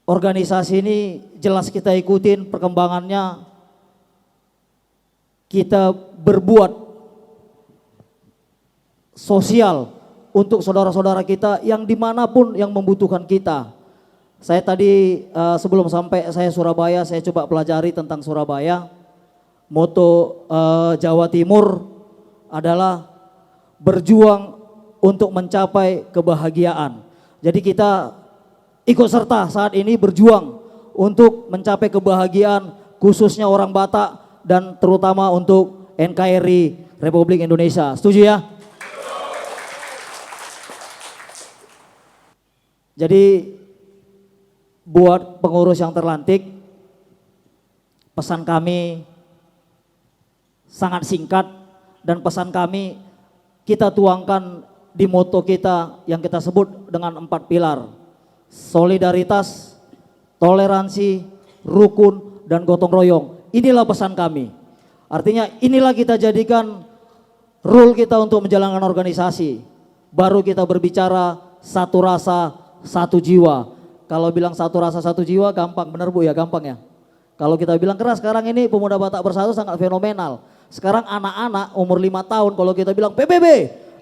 organisasi ini jelas kita ikutin perkembangannya. Kita berbuat sosial untuk saudara-saudara kita yang dimanapun yang membutuhkan kita. Saya tadi sebelum sampai saya Surabaya, saya coba pelajari tentang Surabaya. Moto Jawa Timur adalah berjuang untuk mencapai kebahagiaan. Jadi kita ikut serta saat ini berjuang untuk mencapai kebahagiaan khususnya orang Batak dan terutama untuk NKRI Republik Indonesia. Setuju ya? Jadi buat pengurus yang terlantik, pesan kami sangat singkat dan pesan kami kita tuangkan di moto kita yang kita sebut dengan 4 pilar. Solidaritas, toleransi, rukun, dan gotong royong. Inilah pesan kami. Artinya inilah kita jadikan rule kita untuk menjalankan organisasi. Baru kita berbicara satu rasa, satu jiwa. Kalau bilang satu rasa, satu jiwa gampang, benar Bu ya, gampang ya. Kalau kita bilang keras sekarang ini Pemuda Batak Bersatu sangat fenomenal. Sekarang anak-anak umur 5 tahun kalau kita bilang PBB,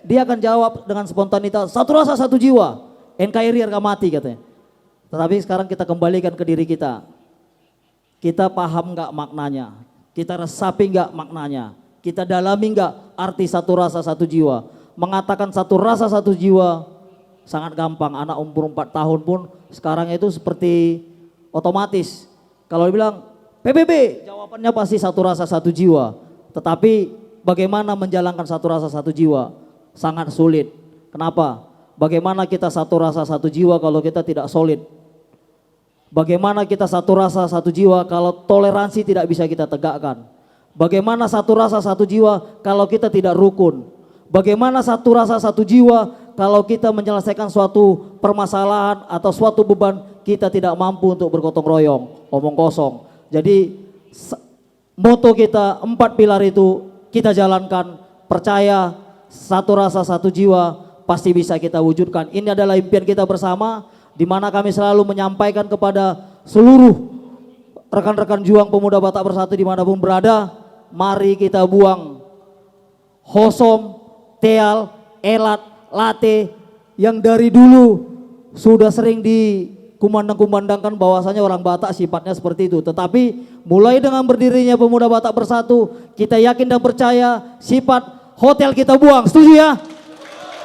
dia akan jawab dengan spontanitas, satu rasa, satu jiwa. NKRI harga mati katanya. Tetapi sekarang kita kembalikan ke diri kita. Kita paham nggak maknanya? Kita resapi nggak maknanya? Kita dalami nggak arti satu rasa satu jiwa? Mengatakan satu rasa satu jiwa sangat gampang. Anak umur 4 tahun pun sekarang itu seperti otomatis. Kalau dibilang PBB, jawabannya pasti satu rasa satu jiwa. Tetapi bagaimana menjalankan satu rasa satu jiwa? Sangat sulit. Kenapa? Bagaimana kita satu rasa satu jiwa kalau kita tidak solid? Bagaimana kita satu rasa satu jiwa kalau toleransi tidak bisa kita tegakkan? Bagaimana satu rasa satu jiwa kalau kita tidak rukun? Bagaimana satu rasa satu jiwa kalau kita menyelesaikan suatu permasalahan atau suatu beban, kita tidak mampu untuk bergotong royong, omong kosong. Jadi moto kita 4 pilar itu kita jalankan, percaya, satu rasa, satu jiwa, pasti bisa kita wujudkan. Ini adalah impian kita bersama, di mana kami selalu menyampaikan kepada seluruh rekan-rekan juang pemuda Batak Bersatu dimanapun berada, mari kita buang hosom, teal, elat, late yang dari dulu sudah sering dikumandang-kumandangkan bahwasanya orang Batak sifatnya seperti itu. Tetapi mulai dengan berdirinya pemuda Batak Bersatu, kita yakin dan percaya sifat hotel kita buang. Setuju ya?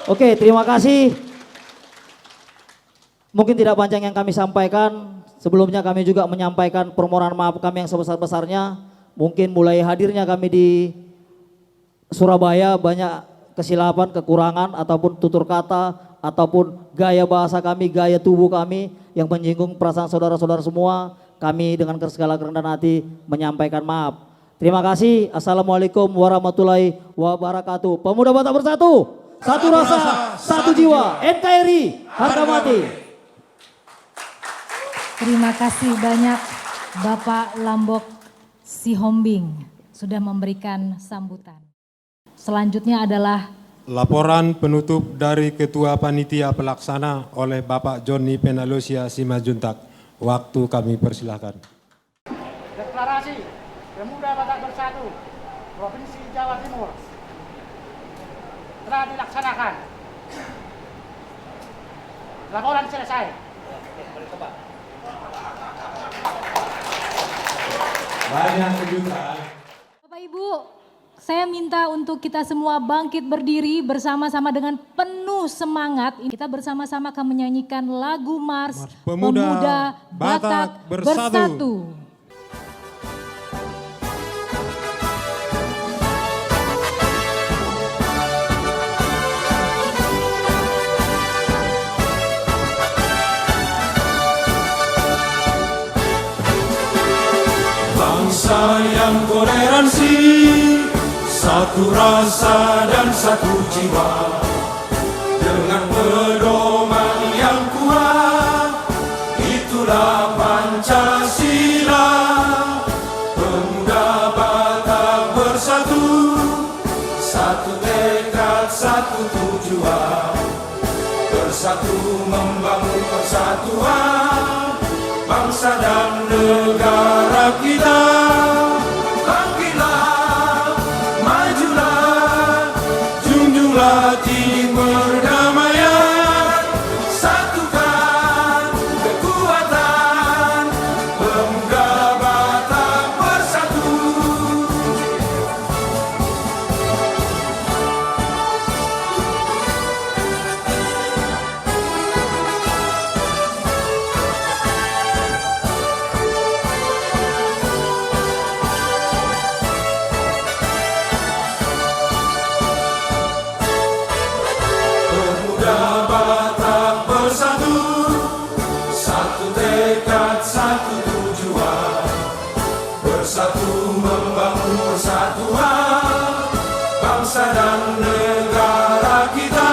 Oke, terima kasih. Mungkin tidak panjang yang kami sampaikan. Sebelumnya kami juga menyampaikan permohonan maaf kami yang sebesar-besarnya. Mungkin mulai hadirnya kami di Surabaya banyak kesilapan, kekurangan ataupun tutur kata ataupun gaya bahasa kami, gaya tubuh kami yang menyinggung perasaan saudara-saudara semua. Kami dengan segala kerendahan hati menyampaikan maaf. Terima kasih. Assalamualaikum warahmatullahi wabarakatuh. Pemuda Batak Bersatu, satu rasa, satu jiwa. NKRI harga mati. Terima kasih banyak Bapak Lambok Sihombing sudah memberikan sambutan. Selanjutnya adalah laporan penutup dari Ketua Panitia Pelaksana oleh Bapak Joni Penalosia Simajuntak. Waktu kami persilahkan. Deklarasi Pemuda Batak Bersatu Provinsi Jawa Timur telah dilaksanakan. Laporan selesai. Banyak kejutan. Bapak Ibu, saya minta untuk kita semua bangkit berdiri bersama-sama dengan penuh semangat. Kita bersama-sama akan menyanyikan lagu Mars Pemuda Batak Bersatu. Bangsa yang toleransi, satu rasa dan satu jiwa, dengan pedoman yang kuat, itulah Pancasila. Pemuda Batak Bersatu, satu tekad, satu tujuan, bersatu membangun persatuan bangsa dan negara kita. Bangkitlah, majulah, junjunglah tinggi perdamaian, satukan kekuatan pemuda Batak Bersatu. Bersatu membangun persatuan bangsa dan negara kita.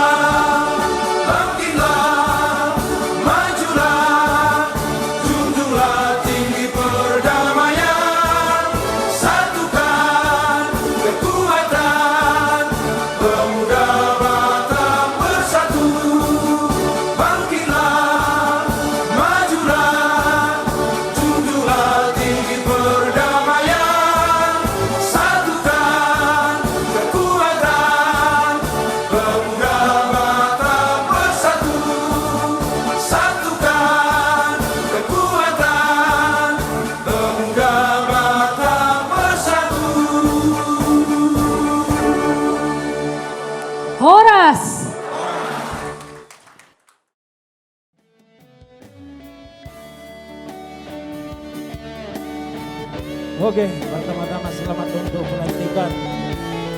Bangkitlah, majulah, junjunglah tinggi perdamaian, satukan kekuatan pemuda Batak Bersatu. Bangkitlah, majulah, junjunglah tinggi perdamaian, satukan kekuatan pemuda Batak Bersatu. Satukan kekuatan pemuda Batak Bersatu. Horas. Oke, pertama-tama selamat untuk pelantikan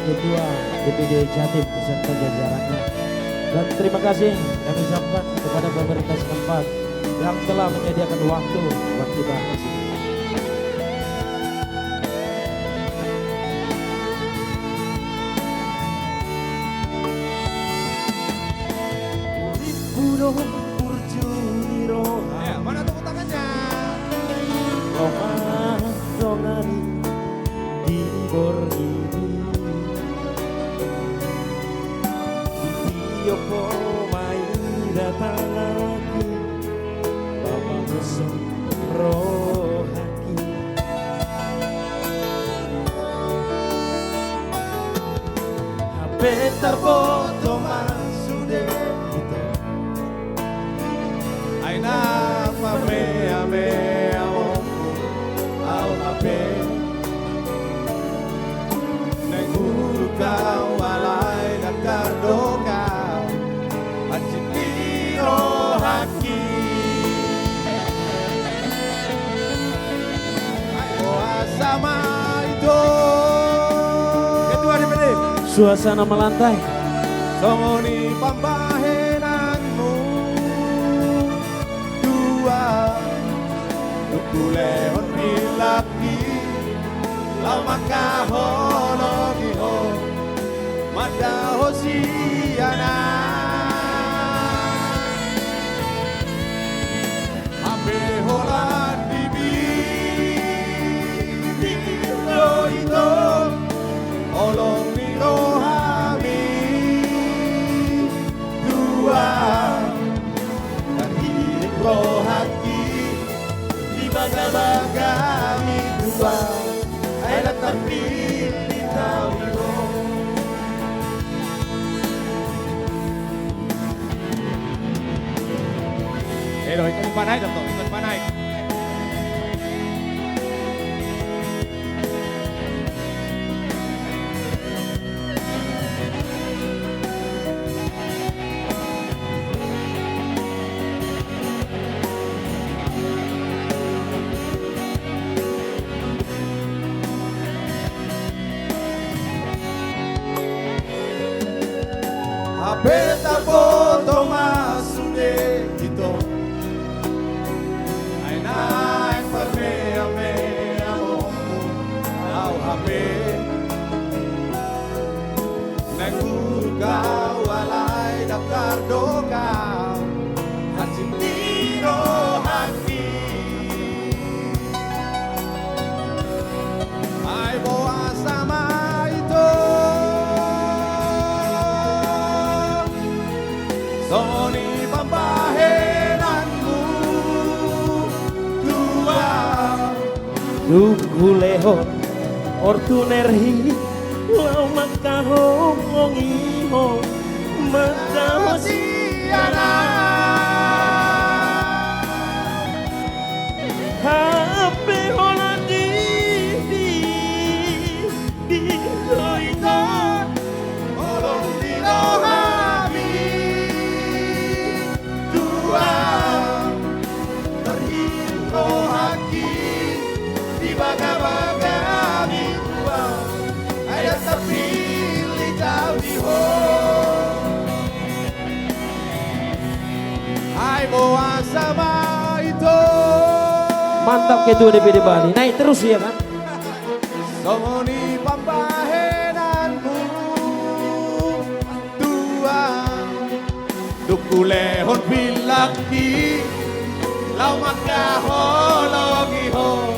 Ketua DPD Jatim beserta jajarannya. Dan terima kasih kami ucapkan kepada pemerintah setempat yang telah menyediakan waktu buat kita di sini. Udo Burjuni Roha. Mana tepuk tangannya? Roma Dongani di Borgini Yopo mai datang lagi Bapak musuh rohaki HP terfoto masude gitu Aina mame ame aoku au ape Nenguru kau alai dakar doka Hachitiro haki Ayo sama itu Ketua DPD Suasana melantai Songoni pambahenanmu Dua Tukulehon pilaki Lama kahologi ho Mada hosiana Ape holan bibi Biro ito Olong ni rohami Dua Dan hidup rohaki Di baga-bagami dua Ayo terpilih tahu ikut panai dong, ikut panai. Apeta foto masude gitu. Aina parme ame amoku au hape. Nenguru kau alai daftar doka. Hachitiro haki. Ai boa sama itu. Soni pambahenanmu dua Duku lehon ortunerhi lau makahong ngongihong Hosiana Hape holan di loita Olong di rohami dua Terhimpro haki di baga-bagami dua Ada terpilih kau di ho Hai boa sama itu Mantap Ketua DPD Bali, naik terus ya kan? Songoni pambahenanmu dua Dukulehon pilaki Lau makahologi ho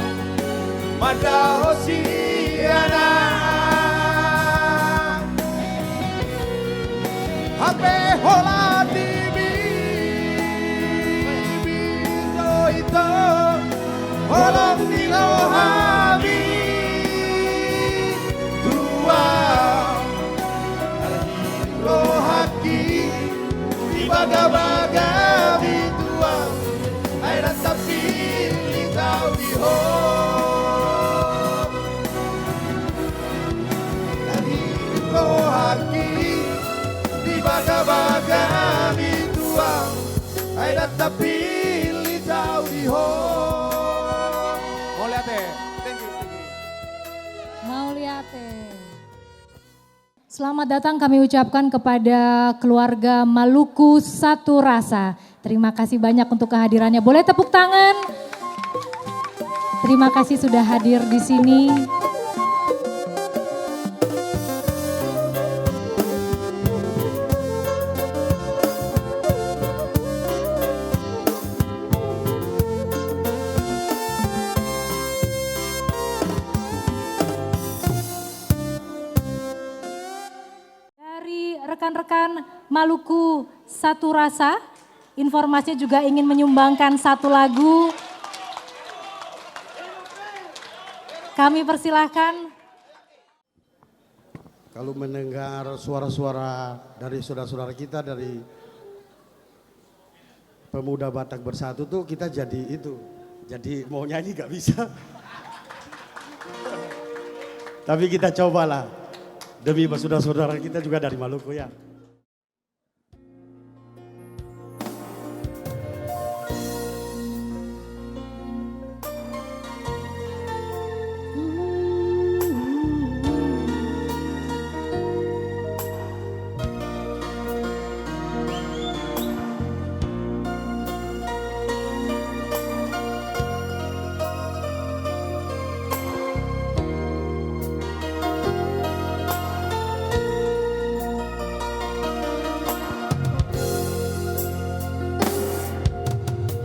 Mada hosiana Hape hola di biro itu Holong di rohami dua rohaki di baga-bagami dua Ay nasapili kau di ho Dari rohaki di baga-bagami dua Ay nasapili kau di ho Mauliate. Selamat datang kami ucapkan kepada keluarga Maluku Satu Rasa. Terima kasih banyak untuk kehadirannya. Boleh tepuk tangan? Terima kasih sudah hadir di sini. rekan-rekan Maluku Satu Rasa, informasinya juga ingin menyumbangkan satu lagu. Kami persilahkan. Kalau mendengar suara-suara dari saudara-saudara kita dari Pemuda Batak Bersatu tuh kita jadi mau nyanyi gak bisa. Tapi kita cobalah demi saudara-saudara kita juga dari Maluku ya.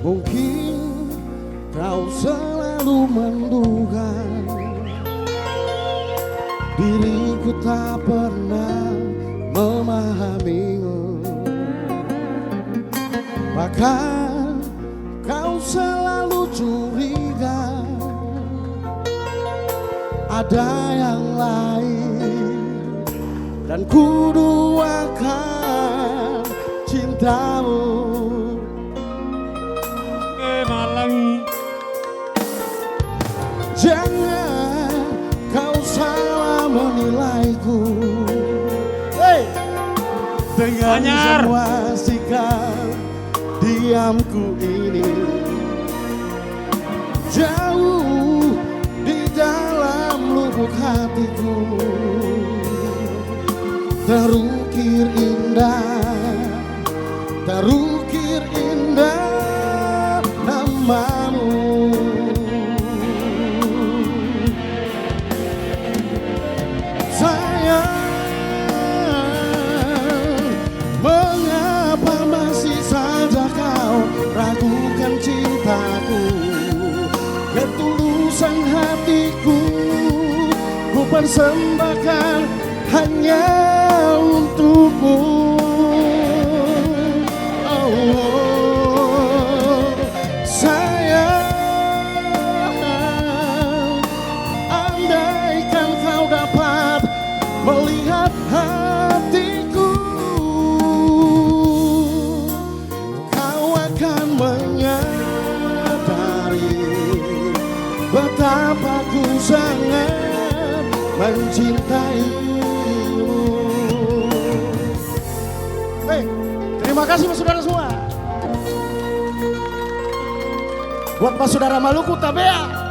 Mungkin kau selalu menduga diriku tak pernah memahamimu. Bahkan kau selalu curiga ada yang lain, dan ku duakan cintamu. Jangan kau salah menilaiku dengan semua sikap diamku ini. Jauh di dalam lubuk hatiku terukir indah namamu. Mengapa masih saja kau ragukan cintaku? Ketulusan hatiku ku persembahkan hanya untukmu. Oh, sayang, andaikan kau dapat melihat hatiku, kau akan menyadari betapa ku sangat mencintaimu. Terima kasih mas saudara semua. Buat mas saudara Maluku Tabea.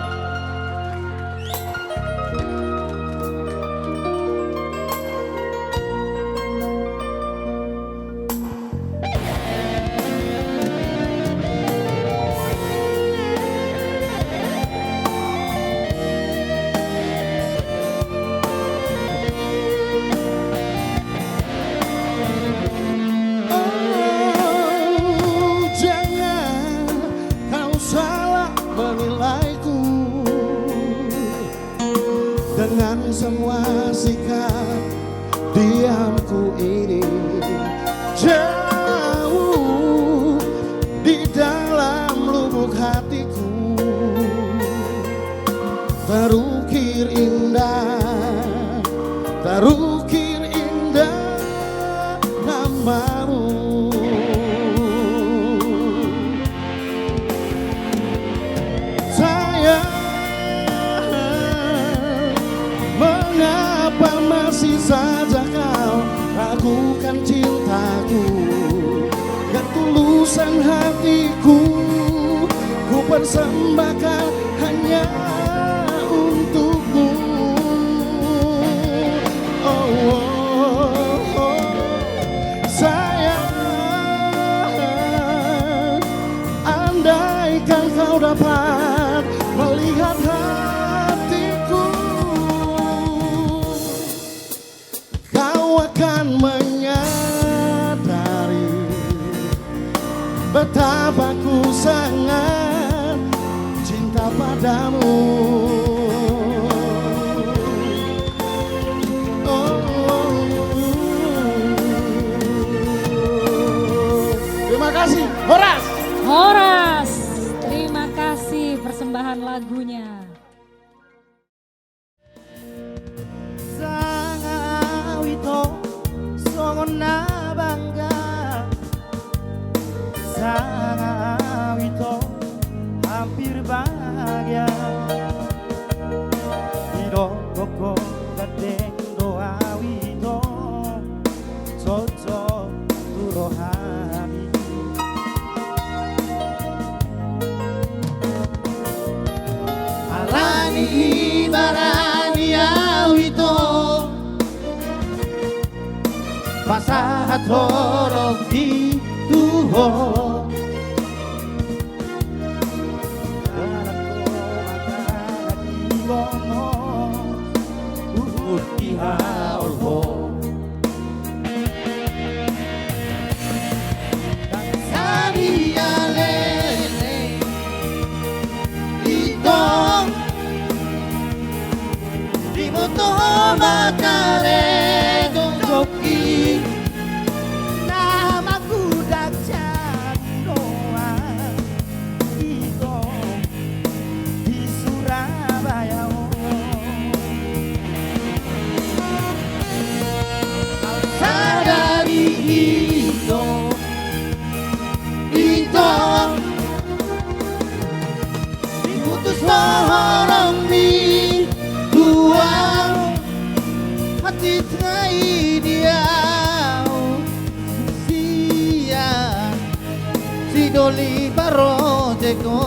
Dengan semua sikap diamku ini, jauh di dalam lubuk hatiku terukir indah namamu. Mengapa masih saja kau ragukan cintaku? Ketulusan hatiku ku persembahkan hanya untukmu. Oh, oh, oh. Sayang, andaikan kau dapat melihat hatiku, akan menyadari betapa ku sangat cinta padamu. Oh, Horas, terima kasih persembahan lagunya. Sangawito songona bangga, Sangawito hampir bahagia. Iro koko gadeng doa wito, soco turohami. Alani barani awito, pasahat horok di tuho. Makare joki nama kudak doa itu di Surabaya. Sadari itu diputus orang di dua hati trai dia sia si doli baroteko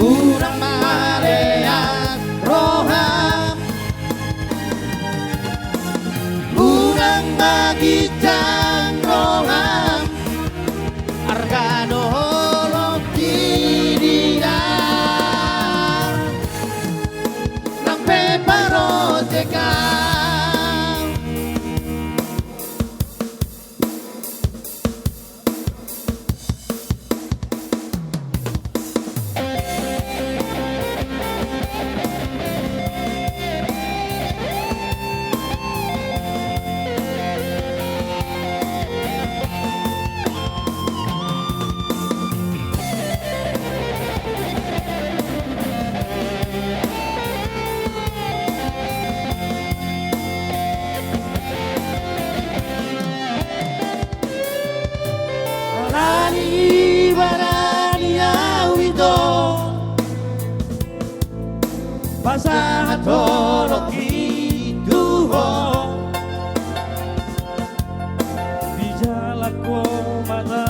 urang mareas roham urang magicang roham argano pasangan tolong itu di jalan mata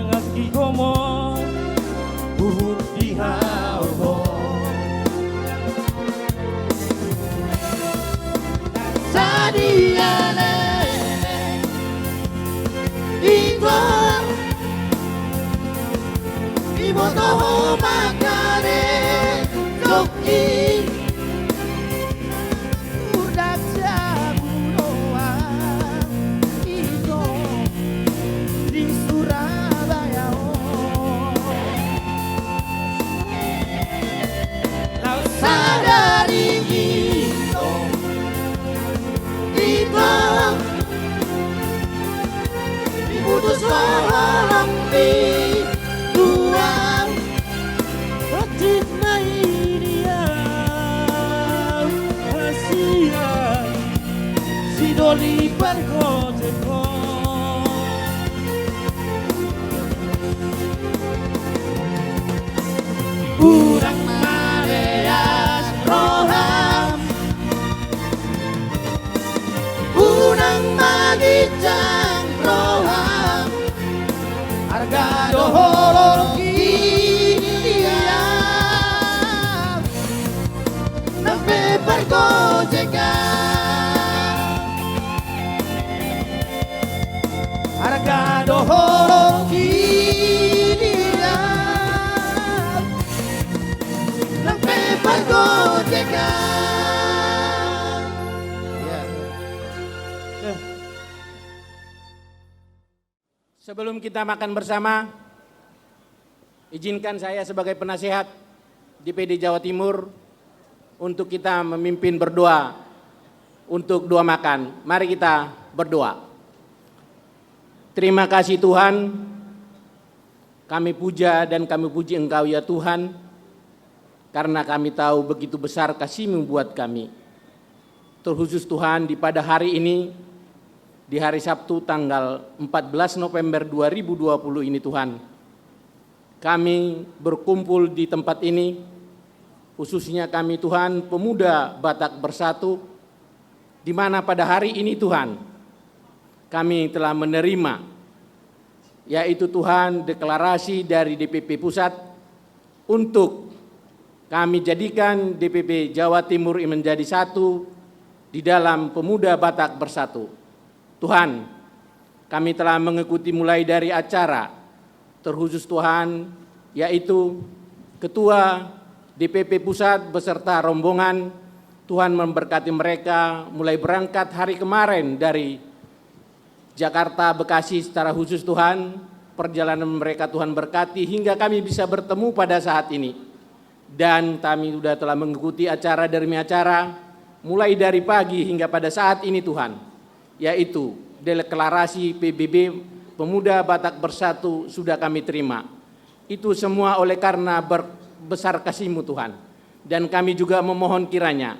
ngaki komo buhur di hauho sadiane itu iboto makare joki putus orang di dua hati dia kasihan si doli perkoteko urang mareas roham urang magicang roham harga dohor dia nampe pergojekan harga dohor dia nampe pergojekan. Sebelum kita makan bersama, izinkan saya sebagai penasihat DPD Jawa Timur untuk kita memimpin berdoa untuk doa makan. Mari kita berdoa. Terima kasih Tuhan, kami puja dan kami puji Engkau ya Tuhan, karena kami tahu begitu besar kasih-Mu buat kami. Terkhusus Tuhan di pada hari ini, di hari Sabtu tanggal 14 November 2020 ini Tuhan, kami berkumpul di tempat ini, khususnya kami Tuhan pemuda Batak Bersatu, di mana pada hari ini Tuhan, kami telah menerima, yaitu Tuhan deklarasi dari DPP Pusat untuk kami jadikan DPP Jawa Timur menjadi satu di dalam pemuda Batak Bersatu. Tuhan, kami telah mengikuti mulai dari acara terkhusus Tuhan, yaitu Ketua DPP Pusat beserta rombongan. Tuhan memberkati mereka mulai berangkat hari kemarin dari Jakarta, Bekasi secara khusus Tuhan, perjalanan mereka Tuhan berkati hingga kami bisa bertemu pada saat ini. Dan kami sudah telah mengikuti acara demi acara, mulai dari pagi hingga pada saat ini Tuhan, yaitu deklarasi PBB Pemuda Batak Bersatu sudah kami terima. Itu semua oleh karena besar kasih-Mu Tuhan. Dan kami juga memohon kiranya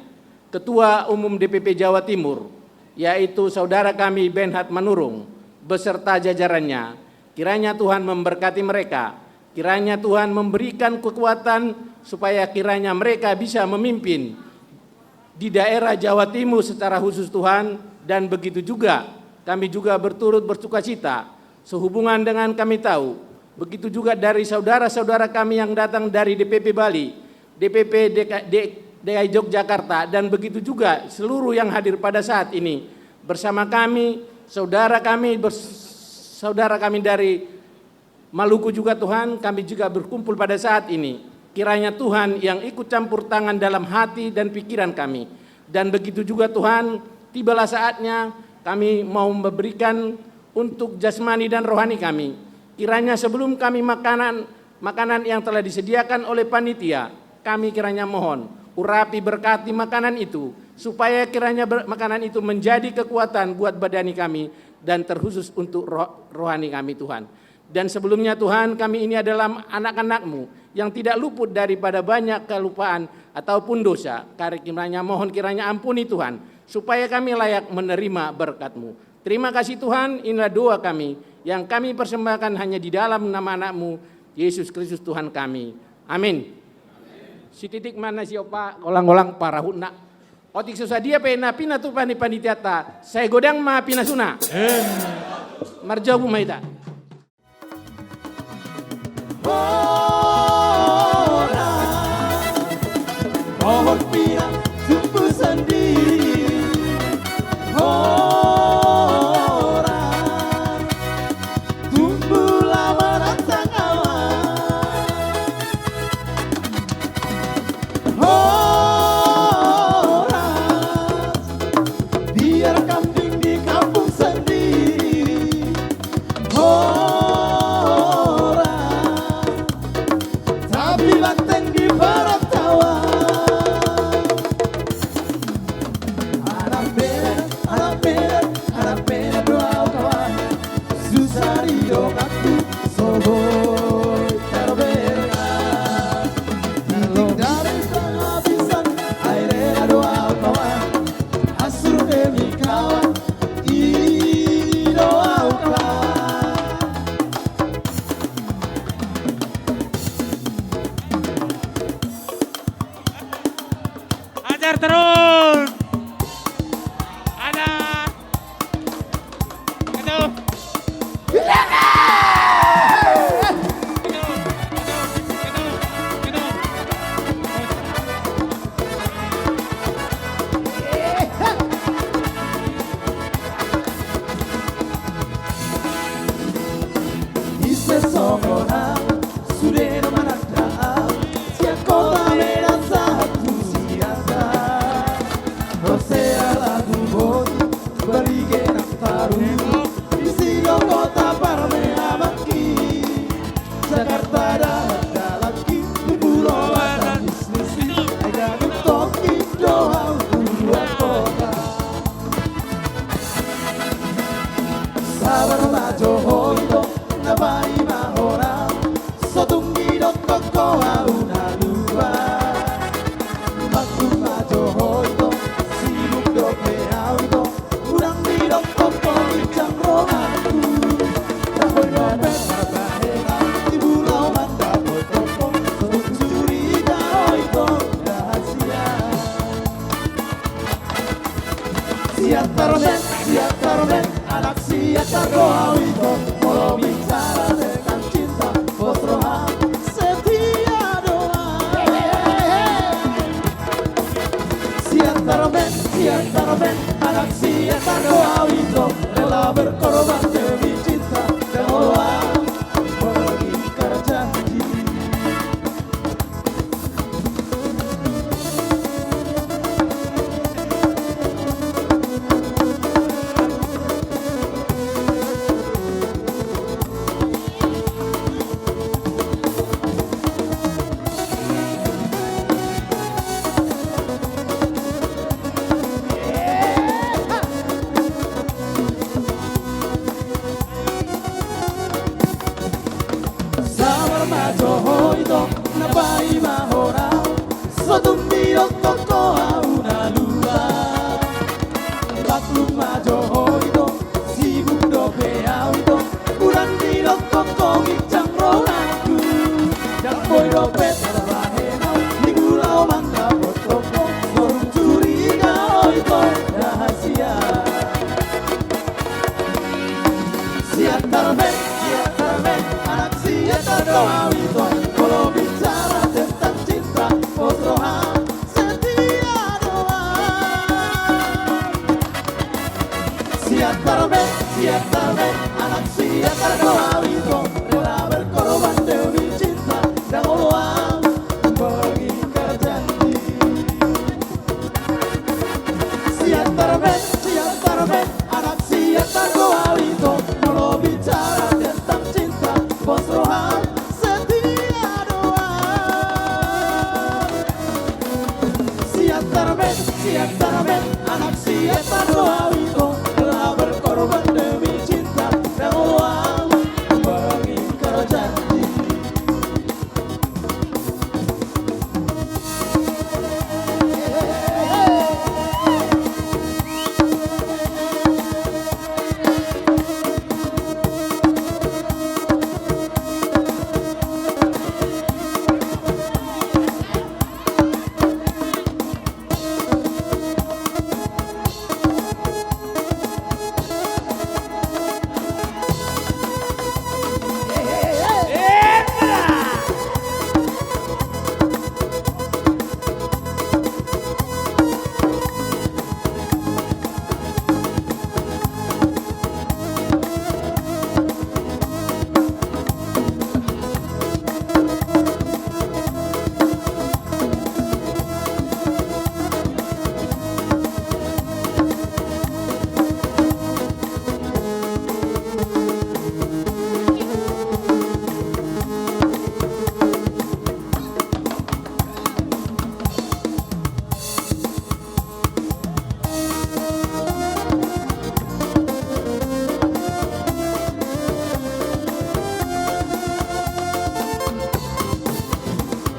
Ketua Umum DPP Jawa Timur, yaitu saudara kami Benhat Manurung beserta jajarannya, kiranya Tuhan memberkati mereka, kiranya Tuhan memberikan kekuatan supaya kiranya mereka bisa memimpin di daerah Jawa Timur secara khusus Tuhan. Dan begitu juga kami juga berturut bersukacita sehubungan dengan kami tahu, begitu juga dari saudara-saudara kami yang datang dari DPP Bali, DPP DKI Yogyakarta, dan begitu juga seluruh yang hadir pada saat ini bersama kami, saudara kami dari Maluku juga Tuhan, kami juga berkumpul pada saat ini. Kiranya Tuhan yang ikut campur tangan dalam hati dan pikiran kami. Dan begitu juga Tuhan, tibalah saatnya kami mau memberikan untuk jasmani dan rohani kami. Kiranya sebelum kami makanan yang telah disediakan oleh panitia, kami kiranya mohon urapi berkati makanan itu, supaya kiranya makanan itu menjadi kekuatan buat badani kami dan terkhusus untuk rohani kami Tuhan. Dan sebelumnya Tuhan, kami ini adalah anak-anak-Mu yang tidak luput daripada banyak kelupaan ataupun dosa. Kiranya mohon kiranya ampuni Tuhan, supaya kami layak menerima berkat-Mu. Terima kasih Tuhan, inilah doa kami yang kami persembahkan hanya di dalam nama anak-Mu, Yesus Kristus Tuhan kami. Amin. Si titik mana si opa golang-golang parahuna. Otik susah dia pena pina tu panitiata. Saya godang ma pina suna. Marjau maita. Pohon pinang tumbuh sendiri. Orang tumbuh lama rantang awan. Biar kambing di kampung sendiri. Tapi banteng di barat tawa. Anak beda doa kawan. Susah didongakku soboy terbera. Titik dari penghabisan airnya doa kawan. Asur demi kawan doa kawan. Ajar terus. Ada. Itu. Silakan. siapa kau itu mau bicara tentang cinta Posroha setia doa. Siapa men anak siapa kau itu rela berkorban demi cinta dan Allah mengingkar janji. Napai mahora sotumiro koko una lua baklum majo hoido segundo peaudo urandiro koko ngicang ronaku dan poiro petar bahena minggulau mangga potoko gorung curiga oito rahasia siatarmen anak siatar doa itu kalau bicara tentang cinta Posroha setia doa. Siatarmen anak siatar doa itu rela berkorban demi cinta dan Allah mengingkar janji. Siatarmen anak siatar doa itu kalau bicara tentang cinta Posroha setia doa. Siatarmen anak siatar doa itu telah berkorban demi cinta dan Allah mengingkar janji.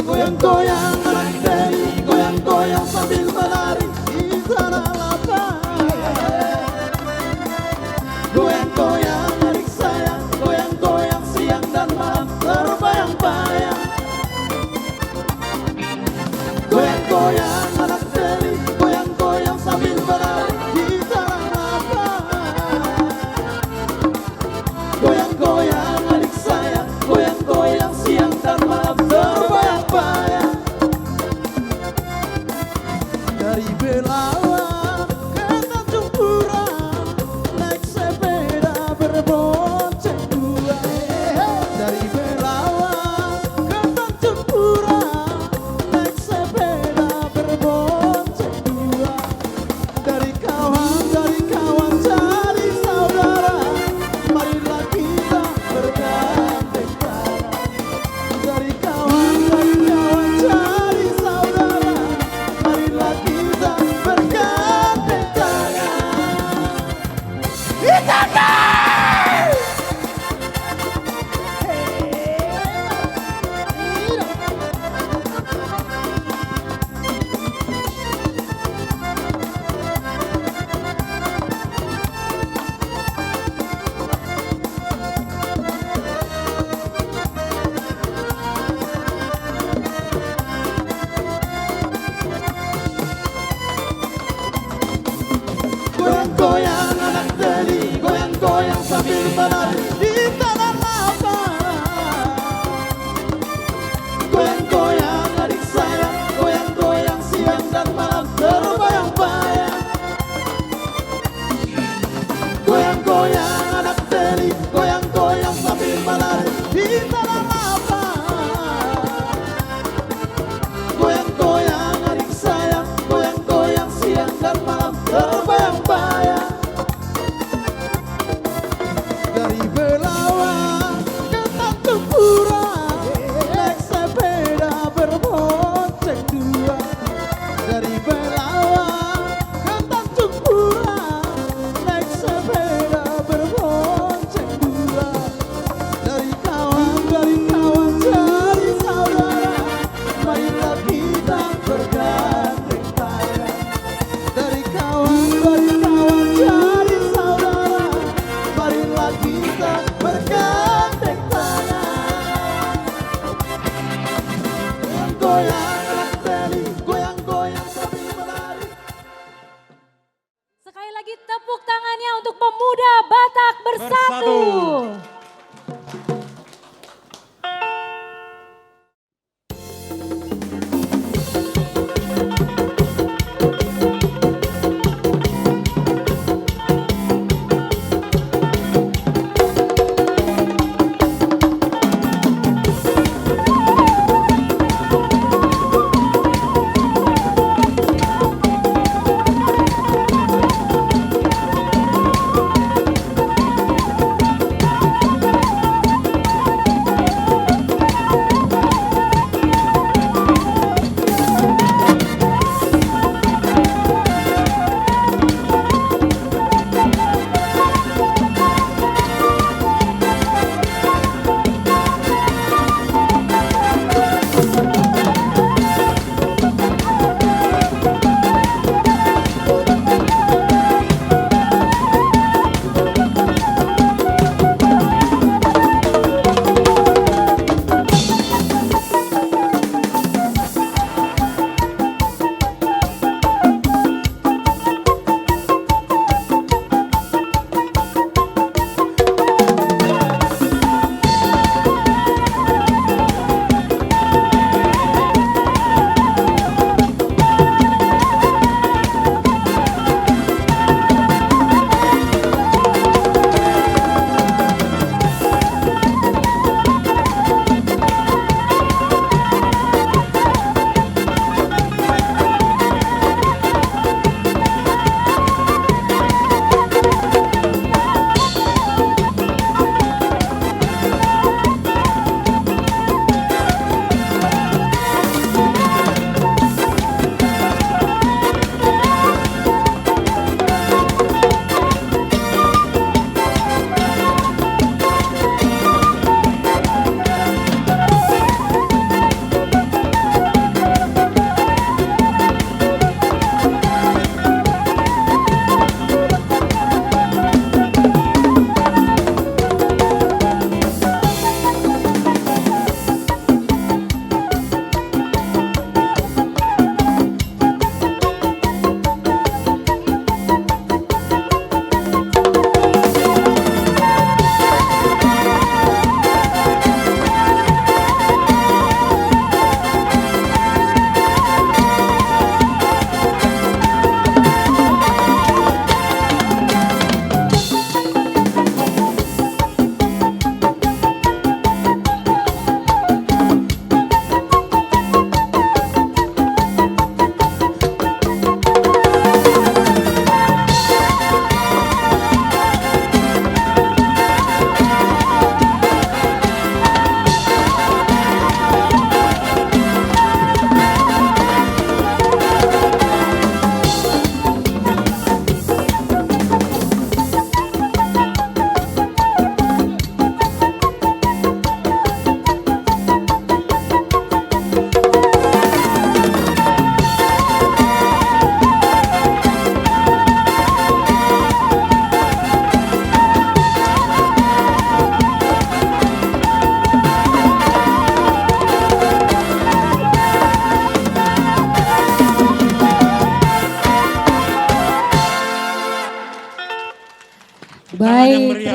Goyang-goyang anak Dewi, goyang-goyang sambil berlari di tanah lapang. Goyang-goyang adik sayang, goyang-goyang siang dan malam terbayang-bayang. Goyang-goyang anak Dewi, goyang-goyang sambil berlari di tanah lapang. Goyang-goyang adik sayang, goyang-goyang siang dan malam terbayang-bayang. Dari Belawan ke Tanjung Pura, naik sepeda berbonceng dua. Dari Belawan ke Tanjung Pura, naik sepeda berbonceng dua. Dari kawan jadi saudara, marilah kita bergandeng tangan. Dari kawan jadi saudara, marilah kita bergandeng tangan.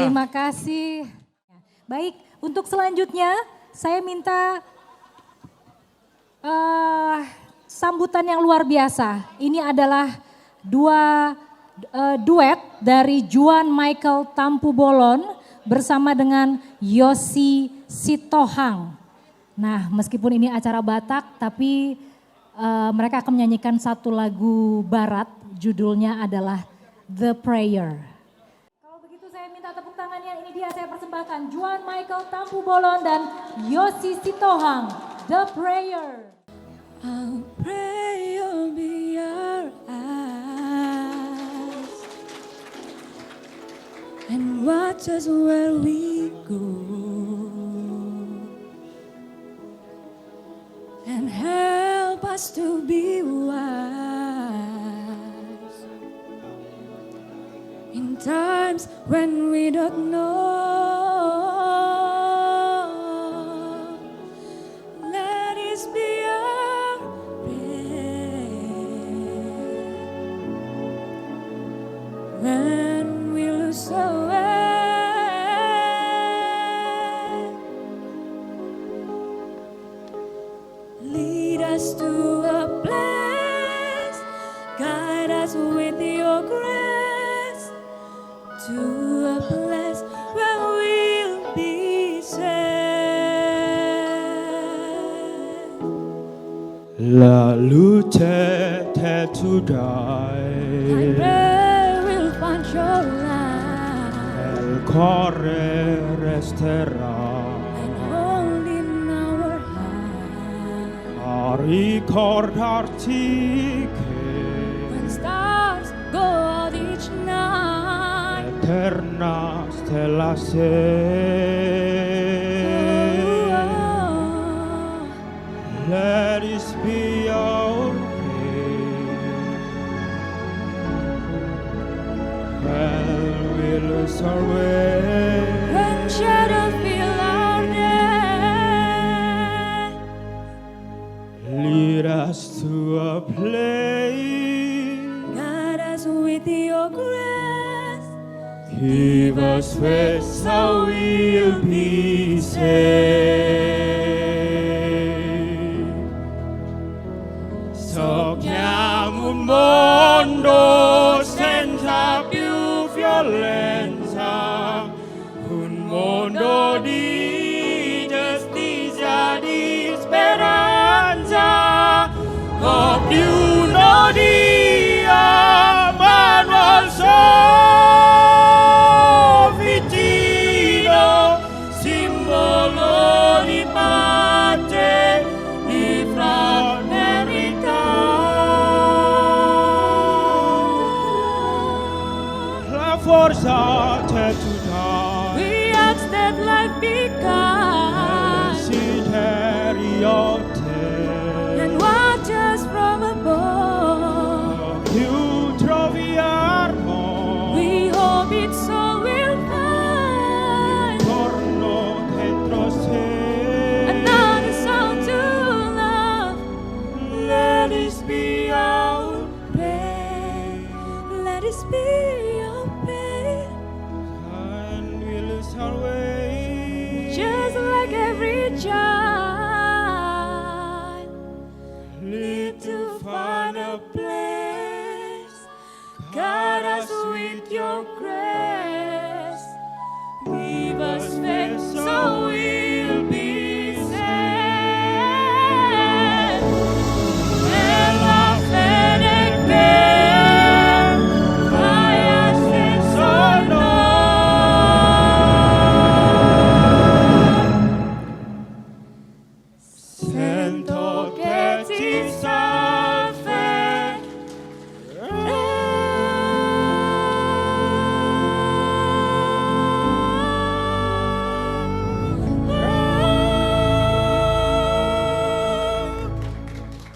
Terima kasih. Baik, untuk selanjutnya saya minta sambutan yang luar biasa. Ini adalah duet dari Juan Michael Tampu Bolon bersama dengan Yosi Sitohang. Nah, meskipun ini acara Batak, tapi mereka akan menyanyikan satu lagu Barat, judulnya adalah The Prayer. Kalau begitu saya minta tepuk tangannya, ini dia saya persembahkan Juan Michael Tampu Bolon dan Yosi Sitohang, The Prayer. I'll pray you'll be our eyes and watch us where we go and help us to be wise in times when we don't know. Let us be when we lose our way. Lead us to a place, guide us with your grace, to a place where we'll be safe. Lalu teteh to die. Find your light. El corre resterà. And hold in our heart. A ricordarti che when stars go out each night. Eterna stella sei. Let us be our when we lose our way, when shadows fill our day, lead us to a place, guide us with your grace, give us faith so we'll be saved. Sogniamo un mondo senza più violenza, un mondo di giustizia, di speranza, con più uno dia mano al vicino, simbolo di pace, di fraternità. Forza te to die. We ask that life be kind and watch us from above. Più troviamo, we hope it's so we'll find torno dentro sé another song to love. Let us be our prayer. Let us be our way, just like every child, need to find a place, guide us with your grace, give us faith so we'll be saved. And la fede che fai senso no. Sento che ti salve.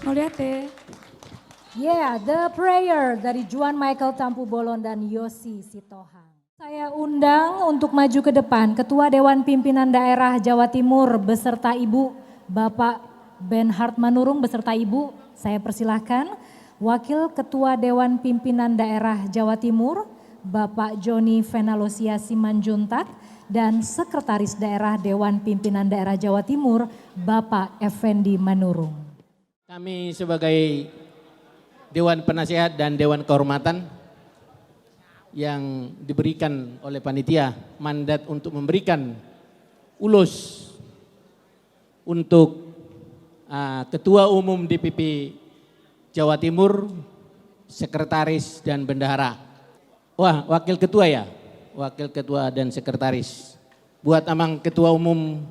Mau lihat deh. Yeah, The Prayer dari Juan Michael Tampu Bolon dan Yosi Sitohang. Saya undang untuk maju ke depan Ketua Dewan Pimpinan Daerah Jawa Timur beserta Ibu Bapak Benhard Manurung beserta Ibu. Saya persilahkan Wakil Ketua Dewan Pimpinan Daerah Jawa Timur Bapak Joni Venalosia Simanjuntak, dan Sekretaris Daerah Dewan Pimpinan Daerah Jawa Timur, Bapak Effendi Manurung. Kami sebagai Dewan Penasehat dan Dewan Kehormatan yang diberikan oleh panitia mandat untuk memberikan ulus untuk Ketua Umum DPP Jawa Timur, Sekretaris dan Bendahara. Wah, Wakil Ketua ya? Wakil Ketua dan Sekretaris. Buat amang Ketua Umum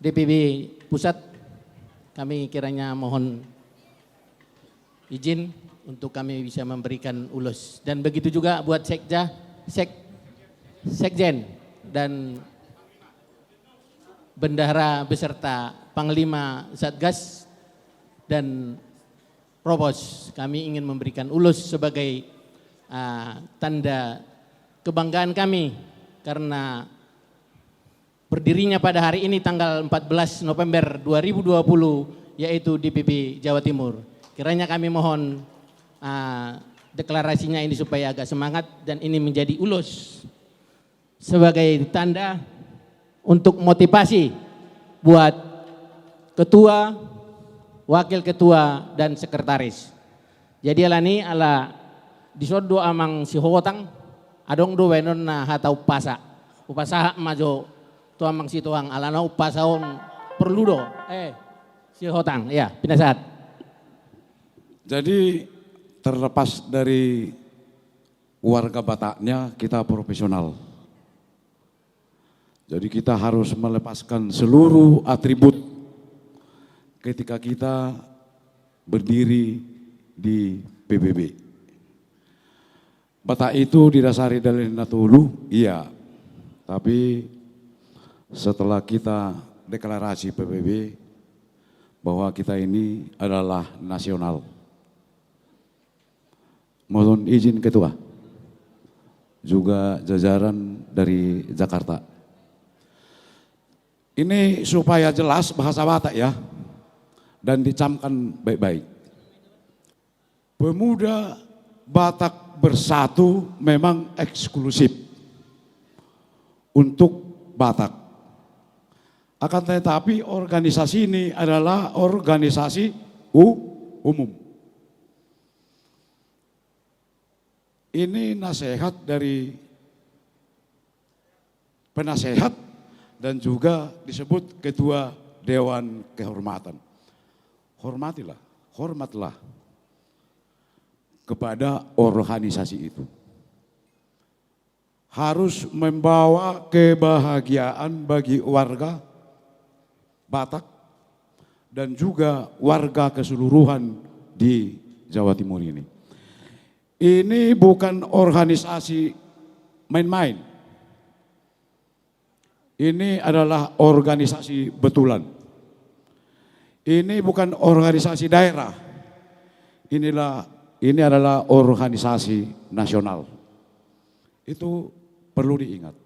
DPP Pusat, kami kiranya mohon izin untuk kami bisa memberikan ulus. Dan begitu juga buat Sekjen dan Bendahara beserta Panglima Satgas dan Provos. Kami ingin memberikan ulus sebagai tanda kebanggaan kami karena berdirinya pada hari ini tanggal 14 November 2020 yaitu DPP Jawa Timur. Kiranya kami mohon deklarasinya ini supaya agak semangat dan ini menjadi ulus sebagai tanda untuk motivasi buat ketua, wakil ketua dan sekretaris. Jadi alani ala disodo amang si hotang adong do wenon na hatau pasa. Upasaha majo tu amang si tuang ala na upasaon perlu do. Si hotang ya pinasahat. Jadi terlepas dari warga Bataknya kita profesional. Jadi kita harus melepaskan seluruh atribut ketika kita berdiri di PBB. Batak itu didasari dari Natulu, iya. Tapi setelah kita deklarasi PBB bahwa kita ini adalah nasional. Mohon izin Ketua, juga jajaran dari Jakarta. Ini supaya jelas bahasa Batak ya, dan dicamkan baik-baik. Pemuda Batak Bersatu memang eksklusif untuk Batak. Akan tetapi organisasi ini adalah organisasi umum. Ini nasihat dari penasehat dan juga disebut Ketua Dewan Kehormatan. Hormatlah kepada organisasi itu. Harus membawa kebahagiaan bagi warga Batak dan juga warga keseluruhan di Jawa Timur ini. Ini bukan organisasi main-main. Ini adalah organisasi betulan. Ini bukan organisasi daerah. Ini adalah organisasi nasional. Itu perlu diingat.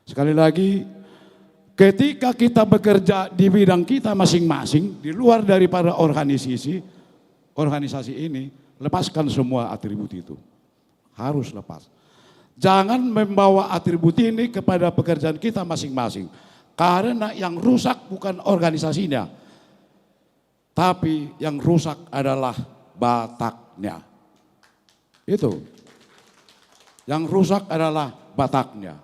Sekali lagi, ketika kita bekerja di bidang kita masing-masing, di luar daripada organisasi ini, lepaskan semua atribut itu. Harus lepas. Jangan membawa atribut ini kepada pekerjaan kita masing-masing. Karena yang rusak bukan organisasinya, tapi yang rusak adalah Bataknya. Itu. Yang rusak adalah Bataknya.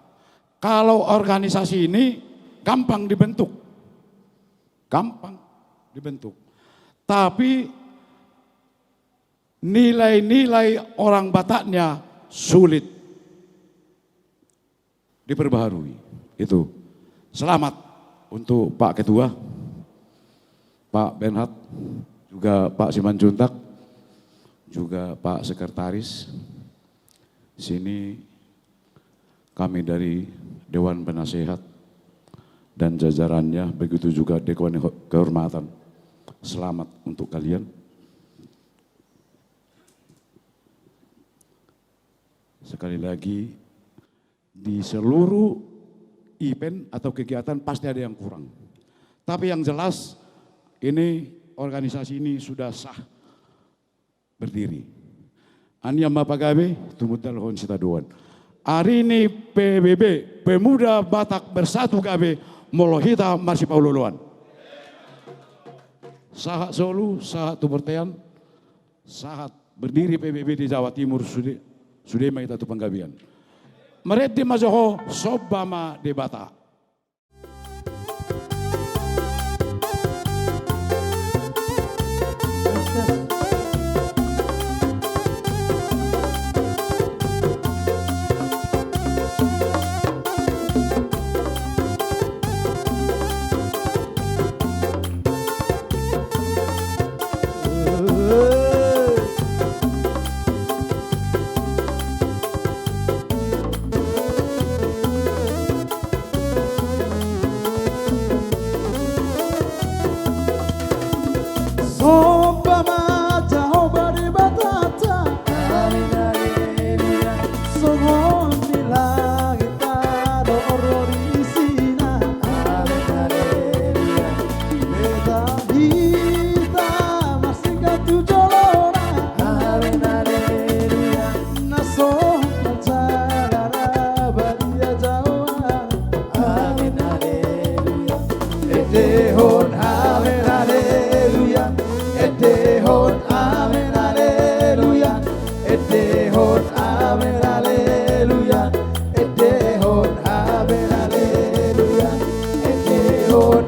Kalau organisasi ini gampang dibentuk. Tapi nilai-nilai orang Bataknya sulit diperbaharui. Itu. Selamat untuk Pak Ketua, Pak Benhat, juga Pak Simanjuntak, juga Pak Sekretaris. Sini kami dari Dewan Penasehat dan jajarannya, begitu juga Dewan Kehormatan. Selamat untuk kalian. Sekali lagi, di seluruh event atau kegiatan pasti ada yang kurang. Tapi yang jelas ini organisasi ini sudah sah berdiri. Ania mapagabe tumudal hon sita duan. Hari ini PBB Pemuda Batak Bersatu gabe molohita masih paululuan. Sahat Solo, sahat Tubertean, sahat berdiri PBB di Jawa Timur sudah kita tu penggabian. Mereka mazoho sobama di Batak.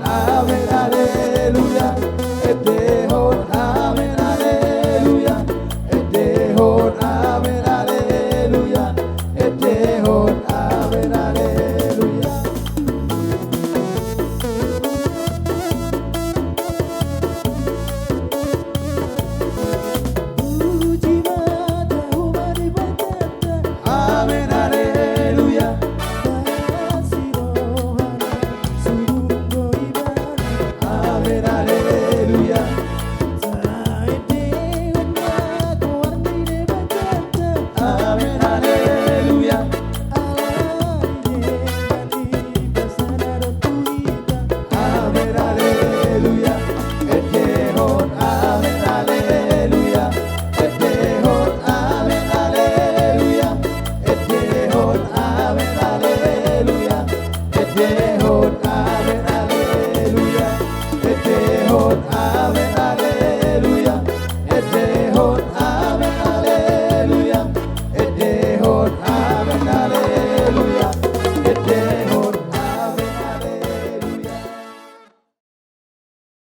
Amen.